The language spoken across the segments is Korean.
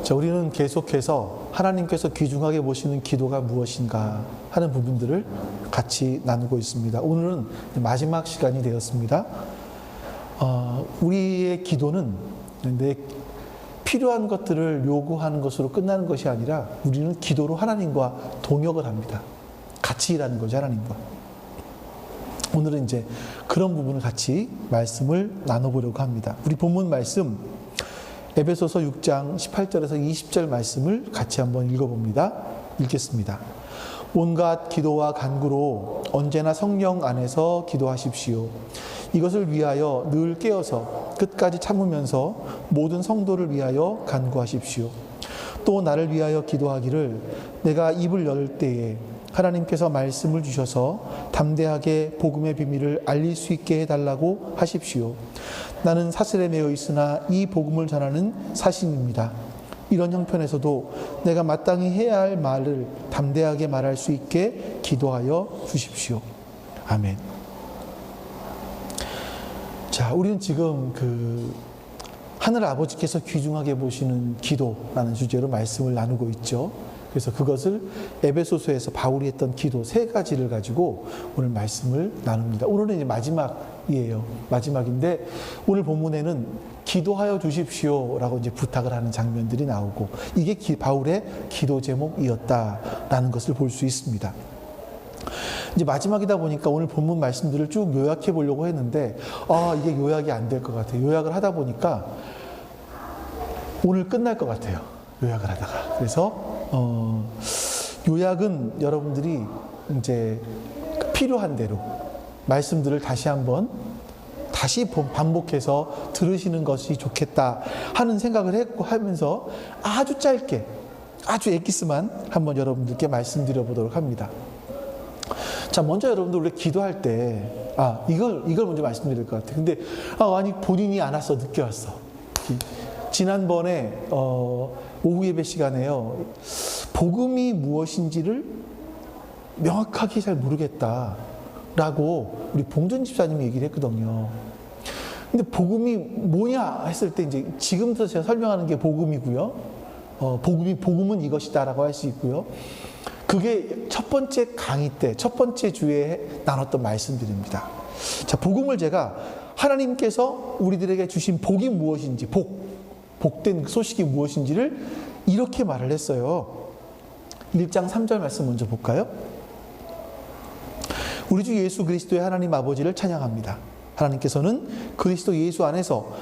자, 우리는 계속해서 하나님께서 귀중하게 보시는 기도가 무엇인가 하는 부분들을 같이 나누고 있습니다. 오늘은 마지막 시간이 되었습니다. 우리의 기도는 내 필요한 것들을 요구하는 것으로 끝나는 것이 아니라 우리는 기도로 하나님과 동역을 합니다. 같이 일하는 거죠, 하나님과. 오늘은 이제 그런 부분을 같이 말씀을 나눠보려고 합니다. 우리 본문 말씀 에베소서 6장 18절에서 20절 말씀을 같이 한번 읽어봅니다. 읽겠습니다. 온갖 기도와 간구로 언제나 성령 안에서 기도하십시오. 이것을 위하여 늘 깨어서 끝까지 참으면서 모든 성도를 위하여 간구하십시오. 또 나를 위하여 기도하기를 내가 입을 열 때에 하나님께서 말씀을 주셔서 담대하게 복음의 비밀을 알릴 수 있게 해달라고 하십시오. 나는 사슬에 매여 있으나 이 복음을 전하는 사신입니다. 이런 형편에서도 내가 마땅히 해야 할 말을 담대하게 말할 수 있게 기도하여 주십시오. 아멘. 자, 우리는 지금 하늘 아버지께서 귀중하게 보시는 기도라는 주제로 말씀을 나누고 있죠. 그래서 그것을 에베소서에서 바울이 했던 기도 3가지를 가지고 오늘 말씀을 나눕니다. 오늘은 이제 마지막이에요. 마지막인데 오늘 본문에는 기도하여 주십시오라고 이제 부탁을 하는 장면들이 나오고 이게 바울의 기도 제목이었다라는 것을 볼 수 있습니다. 이제 마지막이다 보니까 오늘 본문 말씀들을 쭉 요약해 보려고 했는데 이게 요약이 안 될 것 같아요. 요약을 하다 보니까 오늘 끝날 것 같아요. 요약을 하다가. 그래서 요약은 여러분들이 이제 필요한 대로 말씀들을 다시 반복해서 들으시는 것이 좋겠다 하는 생각을 하면서 아주 짧게, 아주 엑기스만 한번 여러분들께 말씀드려 보도록 합니다. 자, 먼저 여러분들 우리 기도할 때, 이걸 먼저 말씀드릴 것 같아요. 근데, 아니, 본인이 안 왔어, 늦게 왔어. 지난번에, 오후 예배 시간에요. 복음이 무엇인지를 명확하게 잘 모르겠다라고 우리 봉준 집사님이 얘기를 했거든요. 근데 복음이 뭐냐 했을 때 이제 지금부터 제가 설명하는 게 복음이고요. 복음은 이것이다라고 할 수 있고요. 그게 첫 번째 강의 때, 첫 번째 주에 나눴던 말씀들입니다. 자, 복음을 제가 하나님께서 우리들에게 주신 복이 무엇인지, 복된 소식이 무엇인지를 이렇게 말을 했어요. 1장 3절 말씀 먼저 볼까요? 우리 주 예수 그리스도의 하나님 아버지를 찬양합니다. 하나님께서는 그리스도 예수 안에서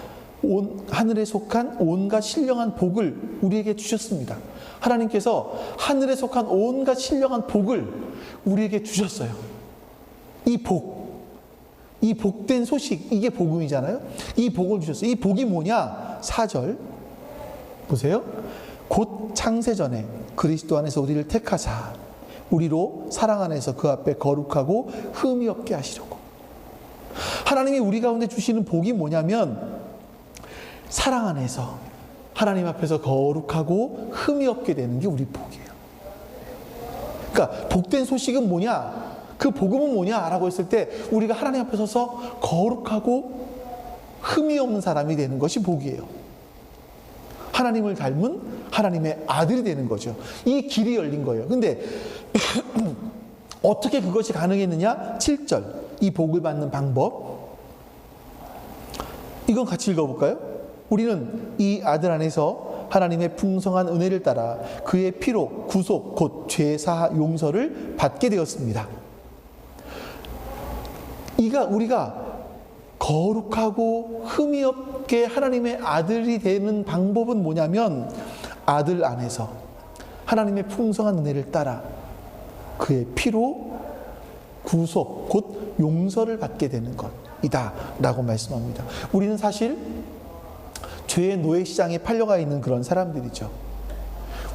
하늘에 속한 온갖 신령한 복을 우리에게 주셨습니다. 하나님께서 하늘에 속한 온갖 신령한 복을 우리에게 주셨어요. 이 복된 소식, 이게 복음이잖아요. 이 복을 주셨어요. 이 복이 뭐냐? 4절 보세요. 곧 창세전에 그리스도 안에서 우리를 택하사 우리로 사랑 안에서 그 앞에 거룩하고 흠이 없게 하시려고. 하나님이 우리 가운데 주시는 복이 뭐냐면 사랑 안에서 하나님 앞에서 거룩하고 흠이 없게 되는 게 우리 복이에요. 그러니까 복된 소식은 뭐냐? 그 복음은 뭐냐라고 했을 때 우리가 하나님 앞에 서서 거룩하고 흠이 없는 사람이 되는 것이 복이에요. 하나님을 닮은 하나님의 아들이 되는 거죠. 이 길이 열린 거예요. 근데 어떻게 그것이 가능했느냐? 7절 이 복을 받는 방법, 이건 같이 읽어볼까요? 우리는 이 아들 안에서 하나님의 풍성한 은혜를 따라 그의 피로 구속 곧 죄사하 용서를 받게 되었습니다. 우리가 거룩하고 흠이 없게 하나님의 아들이 되는 방법은 뭐냐면 아들 안에서 하나님의 풍성한 은혜를 따라 그의 피로 구속 곧 용서를 받게 되는 것이다 라고 말씀합니다. 우리는 사실 죄의 노예시장에 팔려가 있는 그런 사람들이죠.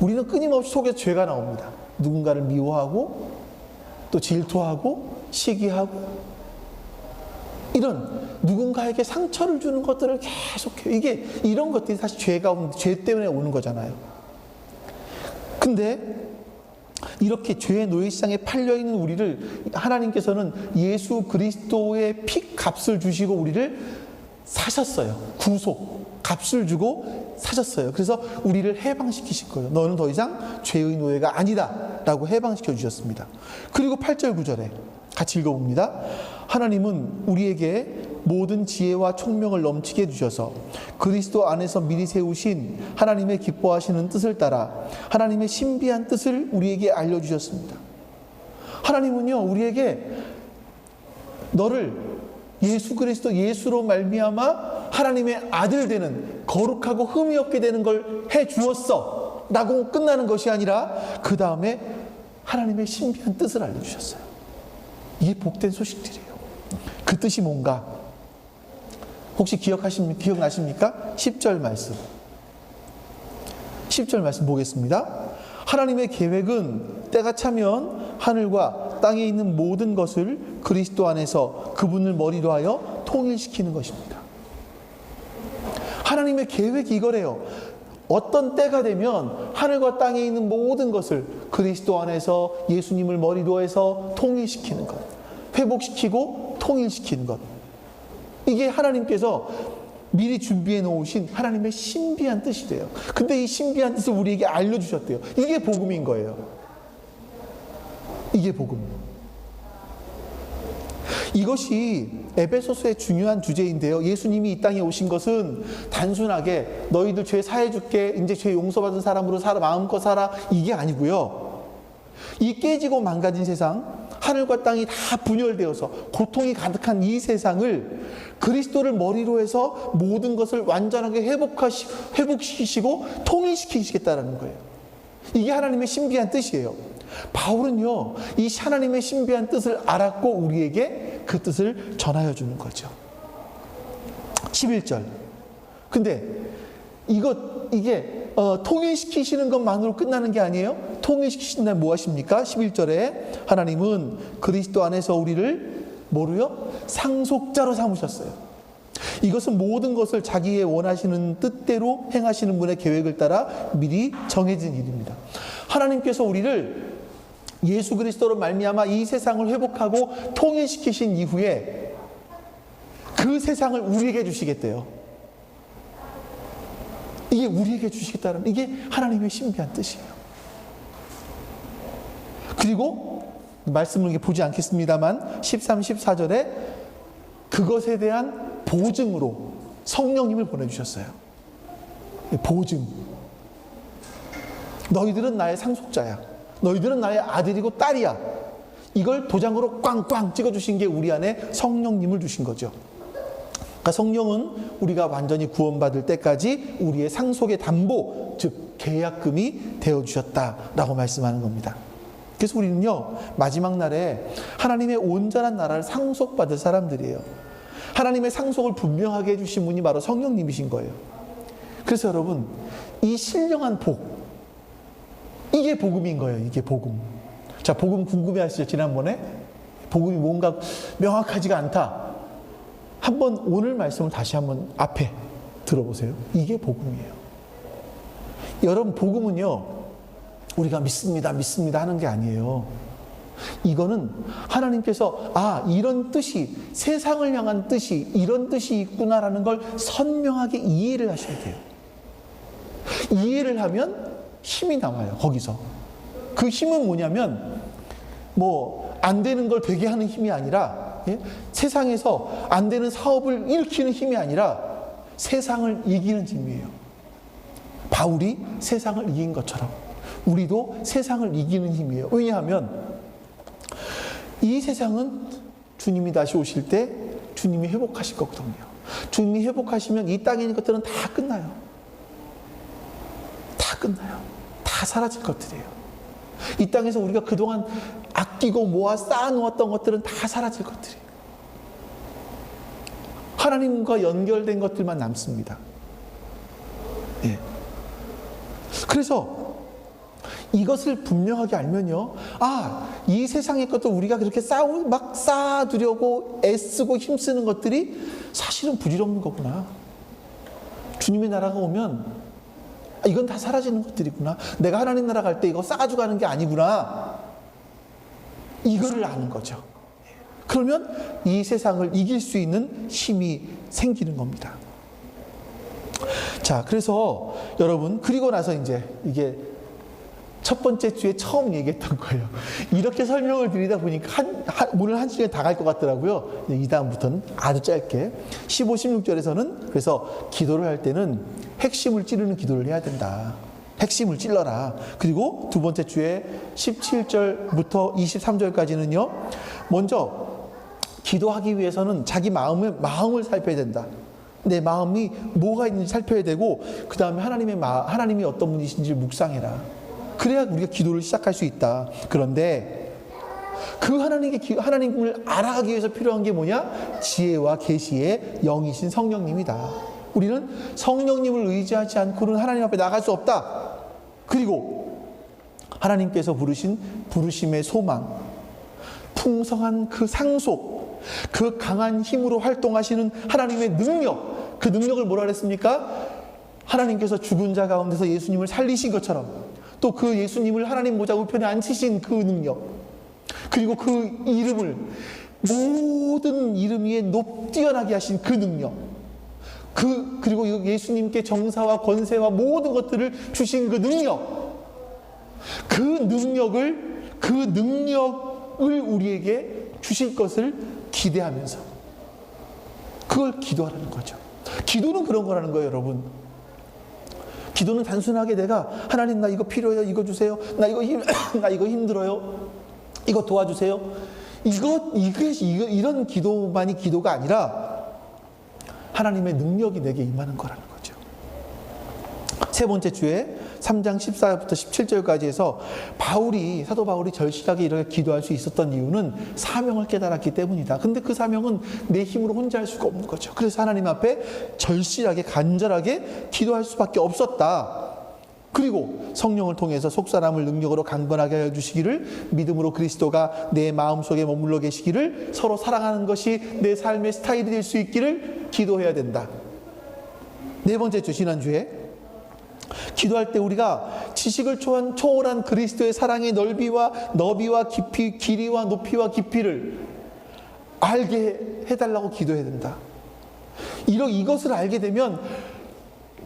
우리는 끊임없이 속에서 죄가 나옵니다. 누군가를 미워하고 또 질투하고 시기하고 이런 누군가에게 상처를 주는 것들을 계속해요. 이런 것들이 사실 죄 때문에 오는 거잖아요. 근데 이렇게 죄의 노예시장에 팔려있는 우리를 하나님께서는 예수 그리스도의 피 값을 주시고 우리를 사셨어요. 구속, 값을 주고 사셨어요. 그래서 우리를 해방시키실 거예요. 너는 더 이상 죄의 노예가 아니다 라고 해방시켜 주셨습니다. 그리고 8절 9절에 같이 읽어봅니다. 하나님은 우리에게 모든 지혜와 총명을 넘치게 해주셔서 그리스도 안에서 미리 세우신 하나님의 기뻐하시는 뜻을 따라 하나님의 신비한 뜻을 우리에게 알려주셨습니다. 하나님은요, 우리에게 너를 예수 그리스도 예수로 말미암아 하나님의 아들 되는 거룩하고 흠이 없게 되는 걸 해주었어 라고 끝나는 것이 아니라 그 다음에 하나님의 신비한 뜻을 알려주셨어요. 이게 복된 소식들이에요. 그 뜻이 뭔가 혹시 기억나십니까? 10절 말씀. 10절 말씀 보겠습니다. 하나님의 계획은 때가 차면 하늘과 땅에 있는 모든 것을 그리스도 안에서 그분을 머리로 하여 통일시키는 것입니다. 하나님의 계획이 이거래요. 어떤 때가 되면 하늘과 땅에 있는 모든 것을 그리스도 안에서 예수님을 머리로 해서 통일시키는 것. 회복시키고 통일시키는 것. 이게 하나님께서 미리 준비해 놓으신 하나님의 신비한 뜻이래요. 근데 이 신비한 뜻을 우리에게 알려주셨대요. 이게 복음인 거예요. 이게 복음. 이것이 에베소서의 중요한 주제인데요. 예수님이 이 땅에 오신 것은 단순하게 너희들 죄 사해줄게, 이제 죄 용서받은 사람으로 살아, 마음껏 살아, 이게 아니고요. 이 깨지고 망가진 세상, 하늘과 땅이 다 분열되어서 고통이 가득한 이 세상을 그리스도를 머리로 해서 모든 것을 완전하게 회복시키시고 통일시키시겠다는 거예요. 이게 하나님의 신비한 뜻이에요. 바울은요, 이 하나님의 신비한 뜻을 알았고 우리에게 그 뜻을 전하여 주는 거죠. 11절. 근데 이게 통일시키시는 것만으로 끝나는 게 아니에요. 통일시키신다면 뭐 하십니까? 11절에 하나님은 그리스도 안에서 우리를 뭐로요? 상속자로 삼으셨어요. 이것은 모든 것을 자기의 원하시는 뜻대로 행하시는 분의 계획을 따라 미리 정해진 일입니다. 하나님께서 우리를 예수 그리스도로 말미암아 이 세상을 회복하고 통일시키신 이후에 그 세상을 우리에게 주시겠대요. 이게 우리에게 주시겠다는, 이게 하나님의 신비한 뜻이에요. 그리고 말씀을 보지 않겠습니다만 13, 14절에 그것에 대한 보증으로 성령님을 보내주셨어요. 보증. 너희들은 나의 상속자야. 너희들은 나의 아들이고 딸이야. 이걸 도장으로 꽝꽝 찍어주신 게 우리 안에 성령님을 주신 거죠. 그러니까 성령은 우리가 완전히 구원받을 때까지 우리의 상속의 담보, 즉 계약금이 되어주셨다라고 말씀하는 겁니다. 그래서 우리는요, 마지막 날에 하나님의 온전한 나라를 상속받을 사람들이에요. 하나님의 상속을 분명하게 해주신 분이 바로 성령님이신 거예요. 그래서 여러분, 이 신령한 복, 이게 복음인 거예요. 이게 복음. 자, 복음 궁금해하시죠? 지난번에 복음이 뭔가 명확하지가 않다. 한번 오늘 말씀을 다시 한번 앞에 들어보세요. 이게 복음이에요. 여러분, 복음은요, 우리가 믿습니다 하는 게 아니에요. 이거는 하나님께서 이런 뜻이, 세상을 향한 뜻이, 이런 뜻이 있구나라는 걸 선명하게 이해를 하셔야 돼요. 이해를 하면 힘이 나와요. 거기서 그 힘은 뭐냐면 안 되는 걸 되게 하는 힘이 아니라, 세상에서 안 되는 사업을 일으키는 힘이 아니라 세상을 이기는 힘이에요. 바울이 세상을 이긴 것처럼 우리도 세상을 이기는 힘이에요. 왜냐하면 이 세상은 주님이 다시 오실 때 주님이 회복하실 거거든요. 주님이 회복하시면 이 땅에 있는 것들은 다 끝나요. 다 끝나요. 다 사라질 것들이에요. 이 땅에서 우리가 그동안 아끼고 모아 쌓아놓았던 것들은 다 사라질 것들이에요. 하나님과 연결된 것들만 남습니다. 예. 그래서 이것을 분명하게 알면요, 이 세상의 것도 우리가 그렇게 막 쌓아두려고 애쓰고 힘쓰는 것들이 사실은 부질없는 거구나. 주님의 나라가 오면 이건 다 사라지는 것들이구나. 내가 하나님 나라 갈 때 이거 쌓아주고 가는 게 아니구나. 이거를 아는 거죠. 그러면 이 세상을 이길 수 있는 힘이 생기는 겁니다. 자, 그래서 여러분, 그리고 나서 이제 이게 첫 번째 주에 처음 얘기했던 거예요. 이렇게 설명을 드리다 보니까 오늘 한 시간에 다 갈 것 같더라고요. 이 다음부터는 아주 짧게 15, 16절에서는 그래서 기도를 할 때는 핵심을 찌르는 기도를 해야 된다. 핵심을 찔러라. 그리고 두 번째 주에 17절부터 23절까지는요. 먼저 기도하기 위해서는 자기 마음을 살펴야 된다. 내 마음이 뭐가 있는지 살펴야 되고, 그 다음에 하나님이 어떤 분이신지 묵상해라. 그래야 우리가 기도를 시작할 수 있다. 그런데 그 하나님을 알아가기 위해서 필요한 게 뭐냐? 지혜와 계시의 영이신 성령님이다. 우리는 성령님을 의지하지 않고는 하나님 앞에 나갈 수 없다. 그리고 하나님께서 부르신 부르심의 소망, 풍성한 그 상속, 그 강한 힘으로 활동하시는 하나님의 능력, 그 능력을 뭐라 그랬습니까? 하나님께서 죽은 자 가운데서 예수님을 살리신 것처럼, 또 그 예수님을 하나님 보좌 우편에 앉히신 그 능력, 그리고 그 이름을 모든 이름 위에 뛰어나게 하신 그 능력, 그리고 예수님께 정사와 권세와 모든 것들을 주신 그 능력, 그 능력을 우리에게 주실 것을 기대하면서 그걸 기도하라는 거죠. 기도는 그런 거라는 거예요, 여러분. 기도는 단순하게 내가 하나님 나 이거 필요해요, 이거 주세요, 나 이거 힘들어요, 이거 도와주세요, 이런 기도만이 기도가 아니라 하나님의 능력이 내게 임하는 거라는 거죠. 세 번째 주에 3장 14절부터 17절까지 해서 사도 바울이 절실하게 이렇게 기도할 수 있었던 이유는 사명을 깨달았기 때문이다. 근데 그 사명은 내 힘으로 혼자 할 수가 없는 거죠. 그래서 하나님 앞에 절실하게 간절하게 기도할 수밖에 없었다. 그리고 성령을 통해서 속사람을 능력으로 강건하게 하여 주시기를, 믿음으로 그리스도가 내 마음속에 머물러 계시기를, 서로 사랑하는 것이 내 삶의 스타일이 될 수 있기를 기도해야 된다. 네 번째 주, 지난주에 기도할 때 우리가 지식을 초월한 그리스도의 사랑의 너비와 깊이, 길이와 높이와 깊이를 알게 해달라고 기도해야 된다. 이것을 알게 되면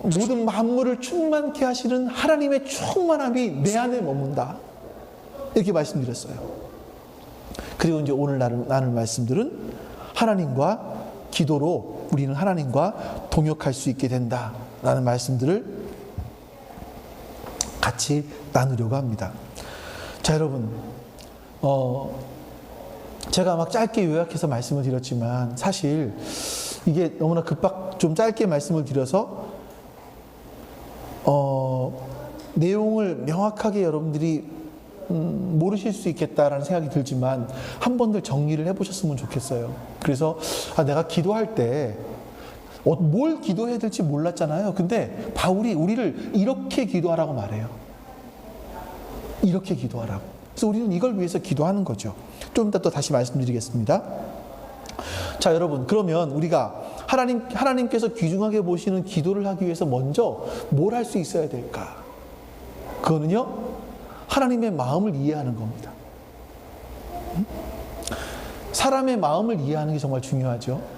모든 만물을 충만케 하시는 하나님의 충만함이 내 안에 머문다. 이렇게 말씀드렸어요. 그리고 이제 오늘 나눌 말씀들은 하나님과 기도로 우리는 하나님과 동역할 수 있게 된다라는 말씀들을 같이 나누려고 합니다. 자, 여러분, 제가 막 짧게 요약해서 말씀을 드렸지만 사실 이게 너무나 좀 짧게 말씀을 드려서 내용을 명확하게 여러분들이 모르실 수 있겠다라는 생각이 들지만 한 번들 정리를 해보셨으면 좋겠어요. 그래서 내가 기도할 때 뭘 기도해야 될지 몰랐잖아요. 근데 바울이 우리를 이렇게 기도하라고 말해요. 이렇게 기도하라고. 그래서 우리는 이걸 위해서 기도하는 거죠. 좀 이따 또 다시 말씀드리겠습니다. 자, 여러분, 그러면 우리가 하나님께서 귀중하게 보시는 기도를 하기 위해서 먼저 뭘 할 수 있어야 될까? 그거는요, 하나님의 마음을 이해하는 겁니다. 사람의 마음을 이해하는 게 정말 중요하죠.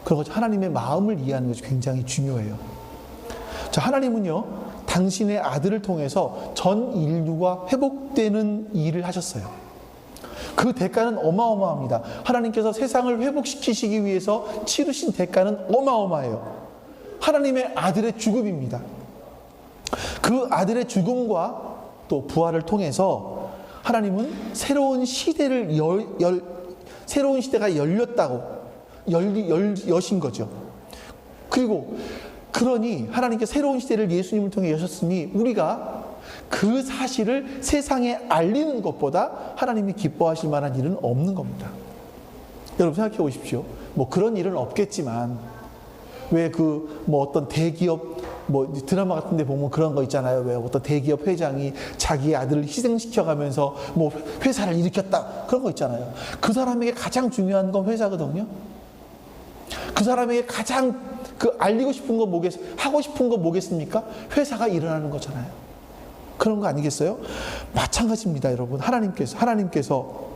그리고 하나님의 마음을 이해하는 것이 굉장히 중요해요. 자, 하나님은요, 당신의 아들을 통해서 전 인류가 회복되는 일을 하셨어요. 그 대가는 어마어마합니다. 하나님께서 세상을 회복시키시기 위해서 치르신 대가는 어마어마해요. 하나님의 아들의 죽음입니다. 그 아들의 죽음과 또 부활을 통해서 하나님은 새로운 시대가 열렸다고 여신 거죠. 그러니 하나님께 새로운 시대를 예수님을 통해 여셨으니 우리가 그 사실을 세상에 알리는 것보다 하나님이 기뻐하실 만한 일은 없는 겁니다. 여러분 생각해 보십시오. 그런 일은 없겠지만 왜 어떤 대기업 드라마 같은 데 보면 그런 거 있잖아요. 왜 어떤 대기업 회장이 자기의 아들을 희생시켜가면서 회사를 일으켰다. 그런 거 있잖아요. 그 사람에게 가장 중요한 건 회사거든요. 그 사람에게 가장 알리고 싶은 거 하고 싶은 거 뭐겠습니까? 회사가 일어나는 거잖아요. 그런 거 아니겠어요? 마찬가지입니다, 여러분. 하나님께서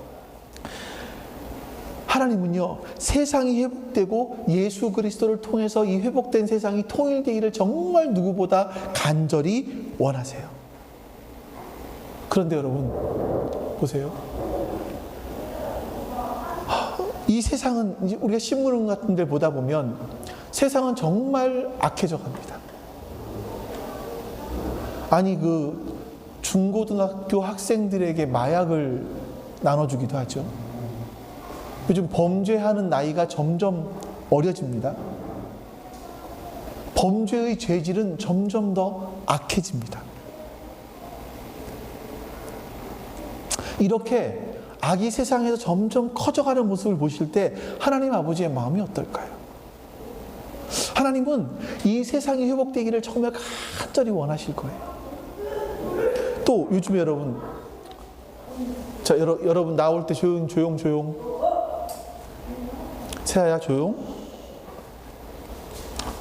하나님은요, 세상이 회복되고 예수 그리스도를 통해서 이 회복된 세상이 통일되기를 정말 누구보다 간절히 원하세요. 그런데 여러분, 보세요. 이 세상은, 이제 우리가 신문 같은 데 보다 보면 세상은 정말 악해져 갑니다. 아니, 그 중고등학교 학생들에게 마약을 나눠주기도 하죠. 요즘 범죄하는 나이가 점점 어려집니다. 범죄의 죄질은 점점 더 악해집니다. 이렇게 악이 세상에서 점점 커져가는 모습을 보실 때 하나님 아버지의 마음이 어떨까요? 하나님은 이 세상이 회복되기를 정말 간절히 원하실 거예요. 또 요즘에 여러분, 자, 여러분 나올 때 조용. 세아야 조용.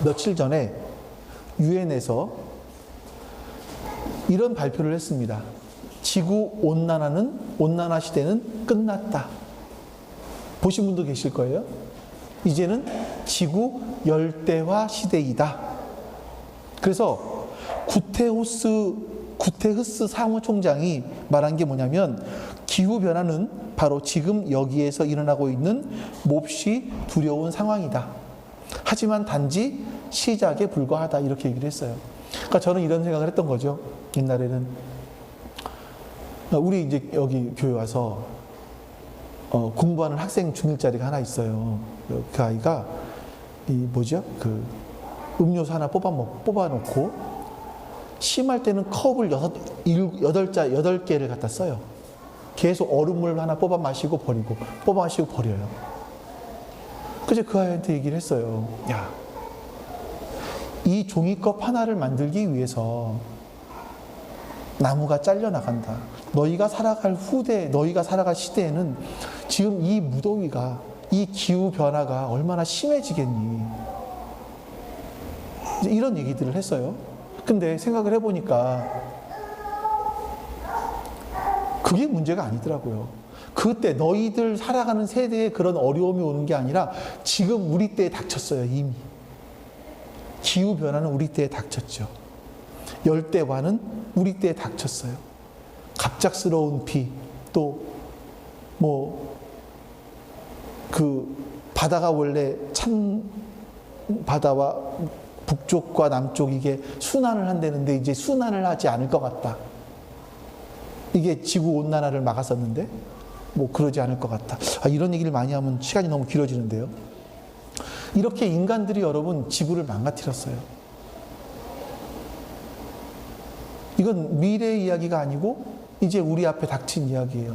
며칠 전에 유엔에서 이런 발표를 했습니다. 지구 온난화 시대는 끝났다. 보신 분도 계실 거예요. 이제는 지구 열대화 시대이다. 그래서 구테흐스 사무총장이 말한 게 뭐냐면, 기후변화는 바로 지금 여기에서 일어나고 있는 몹시 두려운 상황이다. 하지만 단지 시작에 불과하다. 이렇게 얘기를 했어요. 그러니까 저는 이런 생각을 했던 거죠. 옛날에는 우리 이제 여기 교회 와서 공부하는 학생 중1짜리가 하나 있어요. 그 아이가 그 음료수 하나 뽑아놓고 심할 때는 컵을 8개를 갖다 써요. 계속 얼음물 하나 뽑아 마시고 버려요. 그래서 그 아이한테 얘기를 했어요. 야, 이 종이컵 하나를 만들기 위해서 나무가 잘려나간다. 너희가 살아갈 시대에는 지금 이 무더위가, 이 기후변화가 얼마나 심해지겠니. 이런 얘기들을 했어요. 근데 생각을 해보니까 그게 문제가 아니더라고요. 그때 너희들 살아가는 세대에 그런 어려움이 오는 게 아니라 지금 우리 때에 닥쳤어요. 이미 기후변화는 우리 때에 닥쳤죠. 열대화는 우리 때에 닥쳤어요. 갑작스러운 비, 또 바다가 원래 찬 바다와 북쪽과 남쪽 이게 순환을 한다는데 이제 순환을 하지 않을 것 같다. 이게 지구 온난화를 막았었는데 그러지 않을 것 같다. 이런 얘기를 많이 하면 시간이 너무 길어지는데요. 이렇게 인간들이 여러분 지구를 망가뜨렸어요. 이건 미래의 이야기가 아니고 이제 우리 앞에 닥친 이야기예요.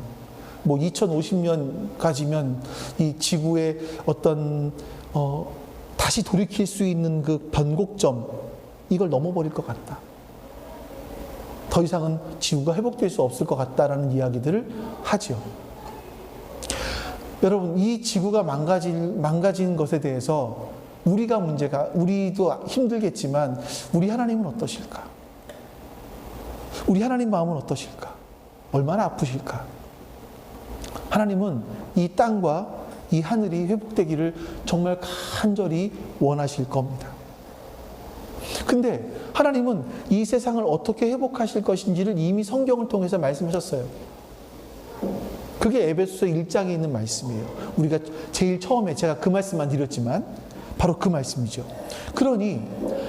2050년까지면 이 지구의 어떤 다시 돌이킬 수 있는 그 변곡점, 이걸 넘어버릴 것 같다. 더 이상은 지구가 회복될 수 없을 것 같다라는 이야기들을 하죠. 여러분, 이 지구가 망가진 것에 대해서 우리도 힘들겠지만 우리 하나님은 어떠실까? 우리 하나님 마음은 어떠실까? 얼마나 아프실까? 하나님은 이 땅과 이 하늘이 회복되기를 정말 간절히 원하실 겁니다. 근데 하나님은 이 세상을 어떻게 회복하실 것인지를 이미 성경을 통해서 말씀하셨어요. 그게 에베소서 1장에 있는 말씀이에요. 우리가 제일 처음에 제가 그 말씀만 드렸지만 바로 그 말씀이죠. 그러니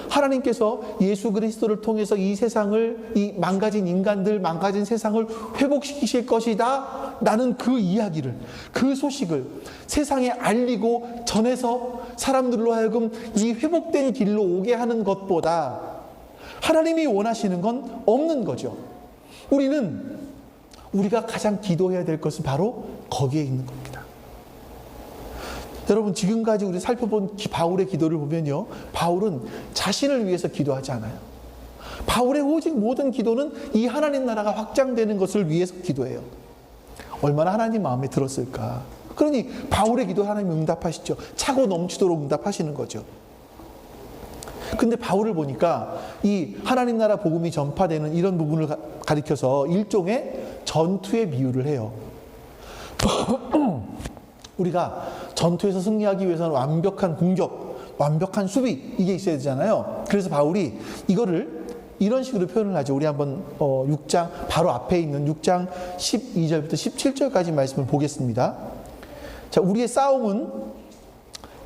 하나님께서 예수 그리스도를 통해서 이 세상을, 이 망가진 인간들, 망가진 세상을 회복시키실 것이다. 나는 그 이야기를, 그 소식을 세상에 알리고 전해서 사람들로 하여금 이 회복된 길로 오게 하는 것보다 하나님이 원하시는 건 없는 거죠. 우리가 가장 기도해야 될 것은 바로 거기에 있는 겁니다. 여러분, 지금까지 우리 살펴본 바울의 기도를 보면요, 바울은 자신을 위해서 기도하지 않아요. 바울의 오직 모든 기도는 이 하나님 나라가 확장되는 것을 위해서 기도해요. 얼마나 하나님 마음에 들었을까. 그러니 바울의 기도 하나님 응답하시죠. 차고 넘치도록 응답하시는 거죠. 근데 바울을 보니까 이 하나님 나라 복음이 전파되는 이런 부분을 가리켜서 일종의 전투의 비유를 해요. 우리가 전투에서 승리하기 위해서는 완벽한 공격, 완벽한 수비, 이게 있어야 되잖아요. 그래서 바울이 이거를 이런 식으로 표현을 하죠. 우리 한번 6장 바로 앞에 있는 6장 12절부터 17절까지 말씀을 보겠습니다. 자, 우리의 싸움은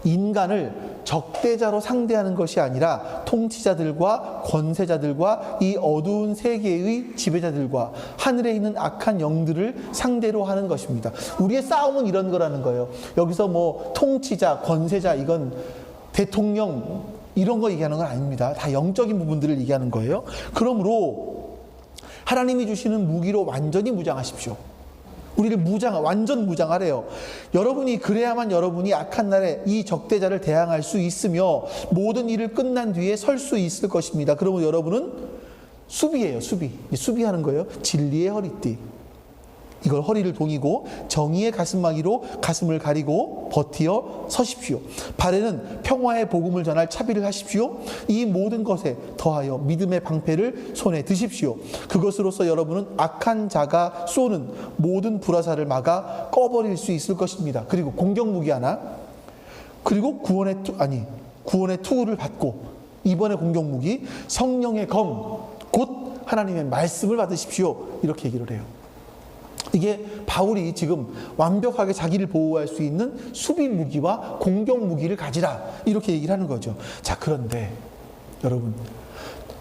인간을 적대자로 상대하는 것이 아니라 통치자들과 권세자들과 이 어두운 세계의 지배자들과 하늘에 있는 악한 영들을 상대로 하는 것입니다. 우리의 싸움은 이런 거라는 거예요. 여기서 뭐 통치자, 권세자, 이건 대통령 이런 거 얘기하는 건 아닙니다. 다 영적인 부분들을 얘기하는 거예요. 그러므로 하나님이 주시는 무기로 완전히 무장하십시오. 우리를 완전 무장하래요. 여러분이 그래야만 여러분이 악한 날에 이 적대자를 대항할 수 있으며 모든 일을 끝난 뒤에 설 수 있을 것입니다. 그러면 여러분은 수비예요. 수비하는 거예요. 진리의 허리띠. 이걸 허리를 동이고 정의의 가슴막이로 가슴을 가리고 버티어 서십시오. 발에는 평화의 복음을 전할 차비를 하십시오. 이 모든 것에 더하여 믿음의 방패를 손에 드십시오. 그것으로서 여러분은 악한 자가 쏘는 모든 불화살을 막아 꺼버릴 수 있을 것입니다. 그리고 공격 무기 하나, 그리고 구원의 투구를 받고 이번에 공격 무기 성령의 검, 곧 하나님의 말씀을 받으십시오. 이렇게 얘기를 해요. 이게 바울이 지금 완벽하게 자기를 보호할 수 있는 수비 무기와 공격 무기를 가지라, 이렇게 얘기를 하는 거죠. 자, 그런데 여러분,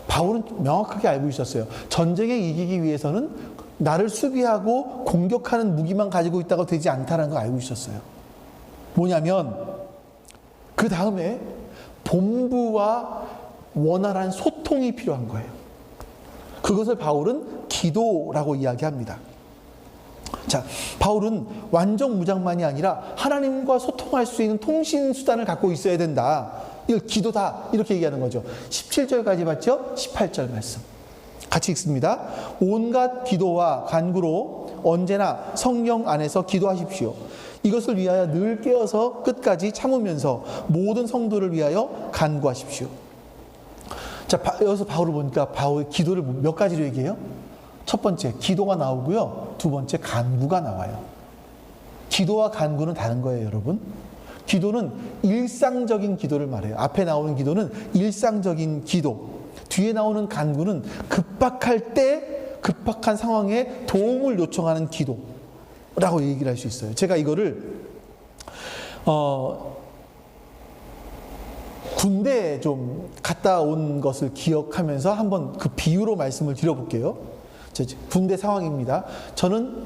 바울은 명확하게 알고 있었어요. 전쟁에 이기기 위해서는 나를 수비하고 공격하는 무기만 가지고 있다고 되지 않다는 걸 알고 있었어요. 뭐냐면 그 다음에 본부와 원활한 소통이 필요한 거예요. 그것을 바울은 기도라고 이야기합니다. 자, 바울은 완전 무장만이 아니라 하나님과 소통할 수 있는 통신 수단을 갖고 있어야 된다. 이걸 기도다, 이렇게 얘기하는 거죠. 17절까지 봤죠? 18절 말씀 같이 읽습니다. 온갖 기도와 간구로 언제나 성령 안에서 기도하십시오. 이것을 위하여 늘 깨어서 끝까지 참으면서 모든 성도를 위하여 간구하십시오. 자, 여기서 바울을 보니까 바울의 기도를 몇 가지로 얘기해요? 첫 번째, 기도가 나오고요. 두 번째, 간구가 나와요. 기도와 간구는 다른 거예요, 여러분. 기도는 일상적인 기도를 말해요. 앞에 나오는 기도는 일상적인 기도. 뒤에 나오는 간구는 급박할 때, 급박한 상황에 도움을 요청하는 기도라고 얘기를 할 수 있어요. 제가 이거를, 군대에 좀 갔다 온 것을 기억하면서 한번 그 비유로 말씀을 드려볼게요. 군대 상황입니다. 저는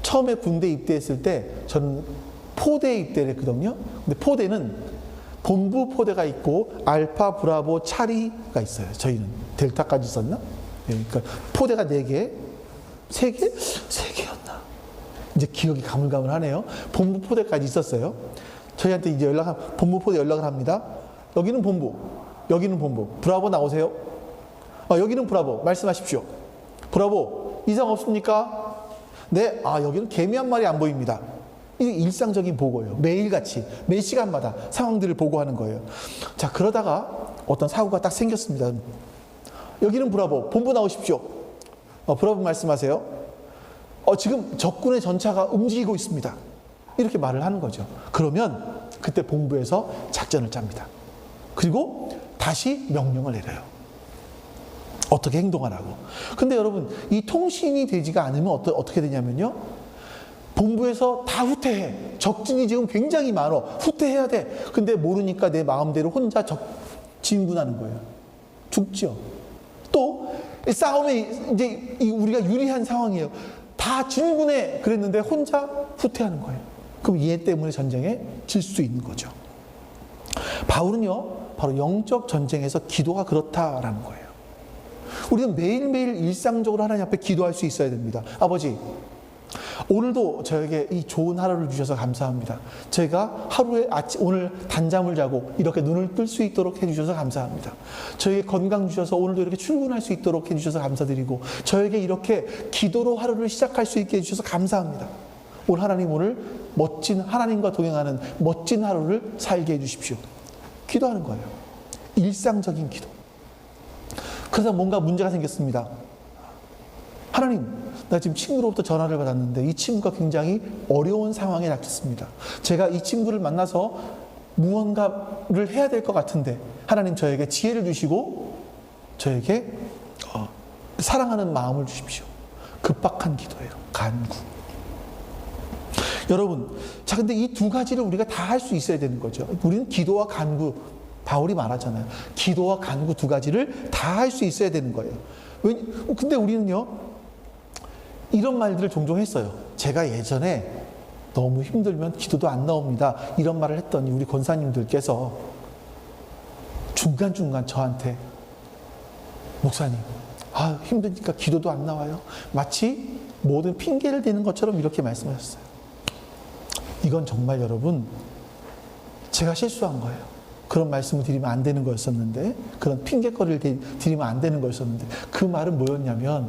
처음에 군대 입대했을 때 저는 포대에 입대를 했거든요. 근데 포대는 본부 포대가 있고 알파, 브라보, 차리가 있어요. 저희는 델타까지 있었나? 그러니까 포대가 4개, 3개? 3개였나? 이제 기억이 가물가물하네요. 본부 포대까지 있었어요. 저희한테 이제 본부 포대 연락을 합니다. 여기는 본부, 여기는 본부. 브라보 나오세요. 여기는 브라보, 말씀하십시오. 브라보, 이상 없습니까? 네, 여기는 개미 한 마리 안 보입니다. 이게 일상적인 보고예요. 매일같이, 매 시간마다 상황들을 보고하는 거예요. 자, 그러다가 어떤 사고가 딱 생겼습니다. 여기는 브라보, 본부 나오십시오. 브라보 말씀하세요. 지금 적군의 전차가 움직이고 있습니다. 이렇게 말을 하는 거죠. 그러면 그때 본부에서 작전을 짭니다. 그리고 다시 명령을 내려요. 어떻게 행동하라고. 근데 여러분, 이 통신이 되지가 않으면 어떻게 되냐면요. 본부에서 다 후퇴해. 적진이 지금 굉장히 많아. 후퇴해야 돼. 근데 모르니까 내 마음대로 혼자 진군하는 거예요. 죽죠. 또 싸움에 이제 우리가 유리한 상황이에요. 다 진군해. 그랬는데 혼자 후퇴하는 거예요. 그럼 얘 때문에 전쟁에 질 수 있는 거죠. 바울은요, 바로 영적 전쟁에서 기도가 그렇다라는 거예요. 우리는 매일매일 일상적으로 하나님 앞에 기도할 수 있어야 됩니다. 아버지, 오늘도 저에게 이 좋은 하루를 주셔서 감사합니다. 제가 하루에 오늘 단잠을 자고 이렇게 눈을 뜰 수 있도록 해주셔서 감사합니다. 저에게 건강 주셔서 오늘도 이렇게 출근할 수 있도록 해주셔서 감사드리고, 저에게 이렇게 기도로 하루를 시작할 수 있게 해주셔서 감사합니다. 하나님 오늘 멋진, 하나님과 동행하는 멋진 하루를 살게 해주십시오. 기도하는 거예요. 일상적인 기도. 그래서 뭔가 문제가 생겼습니다. 하나님, 나 지금 친구로부터 전화를 받았는데 이 친구가 굉장히 어려운 상황에 닥쳤습니다. 제가 이 친구를 만나서 무언가를 해야 될 것 같은데 하나님 저에게 지혜를 주시고 저에게 사랑하는 마음을 주십시오. 급박한 기도예요. 간구. 여러분, 자, 근데 이 두 가지를 우리가 다 할 수 있어야 되는 거죠. 우리는 기도와 간구, 바울이 말하잖아요. 기도와 간구 두 가지를 다 할 수 있어야 되는 거예요. 근데 우리는요, 이런 말들을 종종 했어요. 제가 예전에 너무 힘들면 기도도 안 나옵니다. 이런 말을 했더니 우리 권사님들께서 중간중간 저한테 목사님, 힘드니까 기도도 안 나와요. 마치 모든 핑계를 대는 것처럼 이렇게 말씀하셨어요. 이건 정말 여러분, 제가 실수한 거예요. 그런 말씀을 드리면 안 되는 거였었는데, 그런 핑계거리를 드리면 안 되는 거였었는데, 그 말은 뭐였냐면,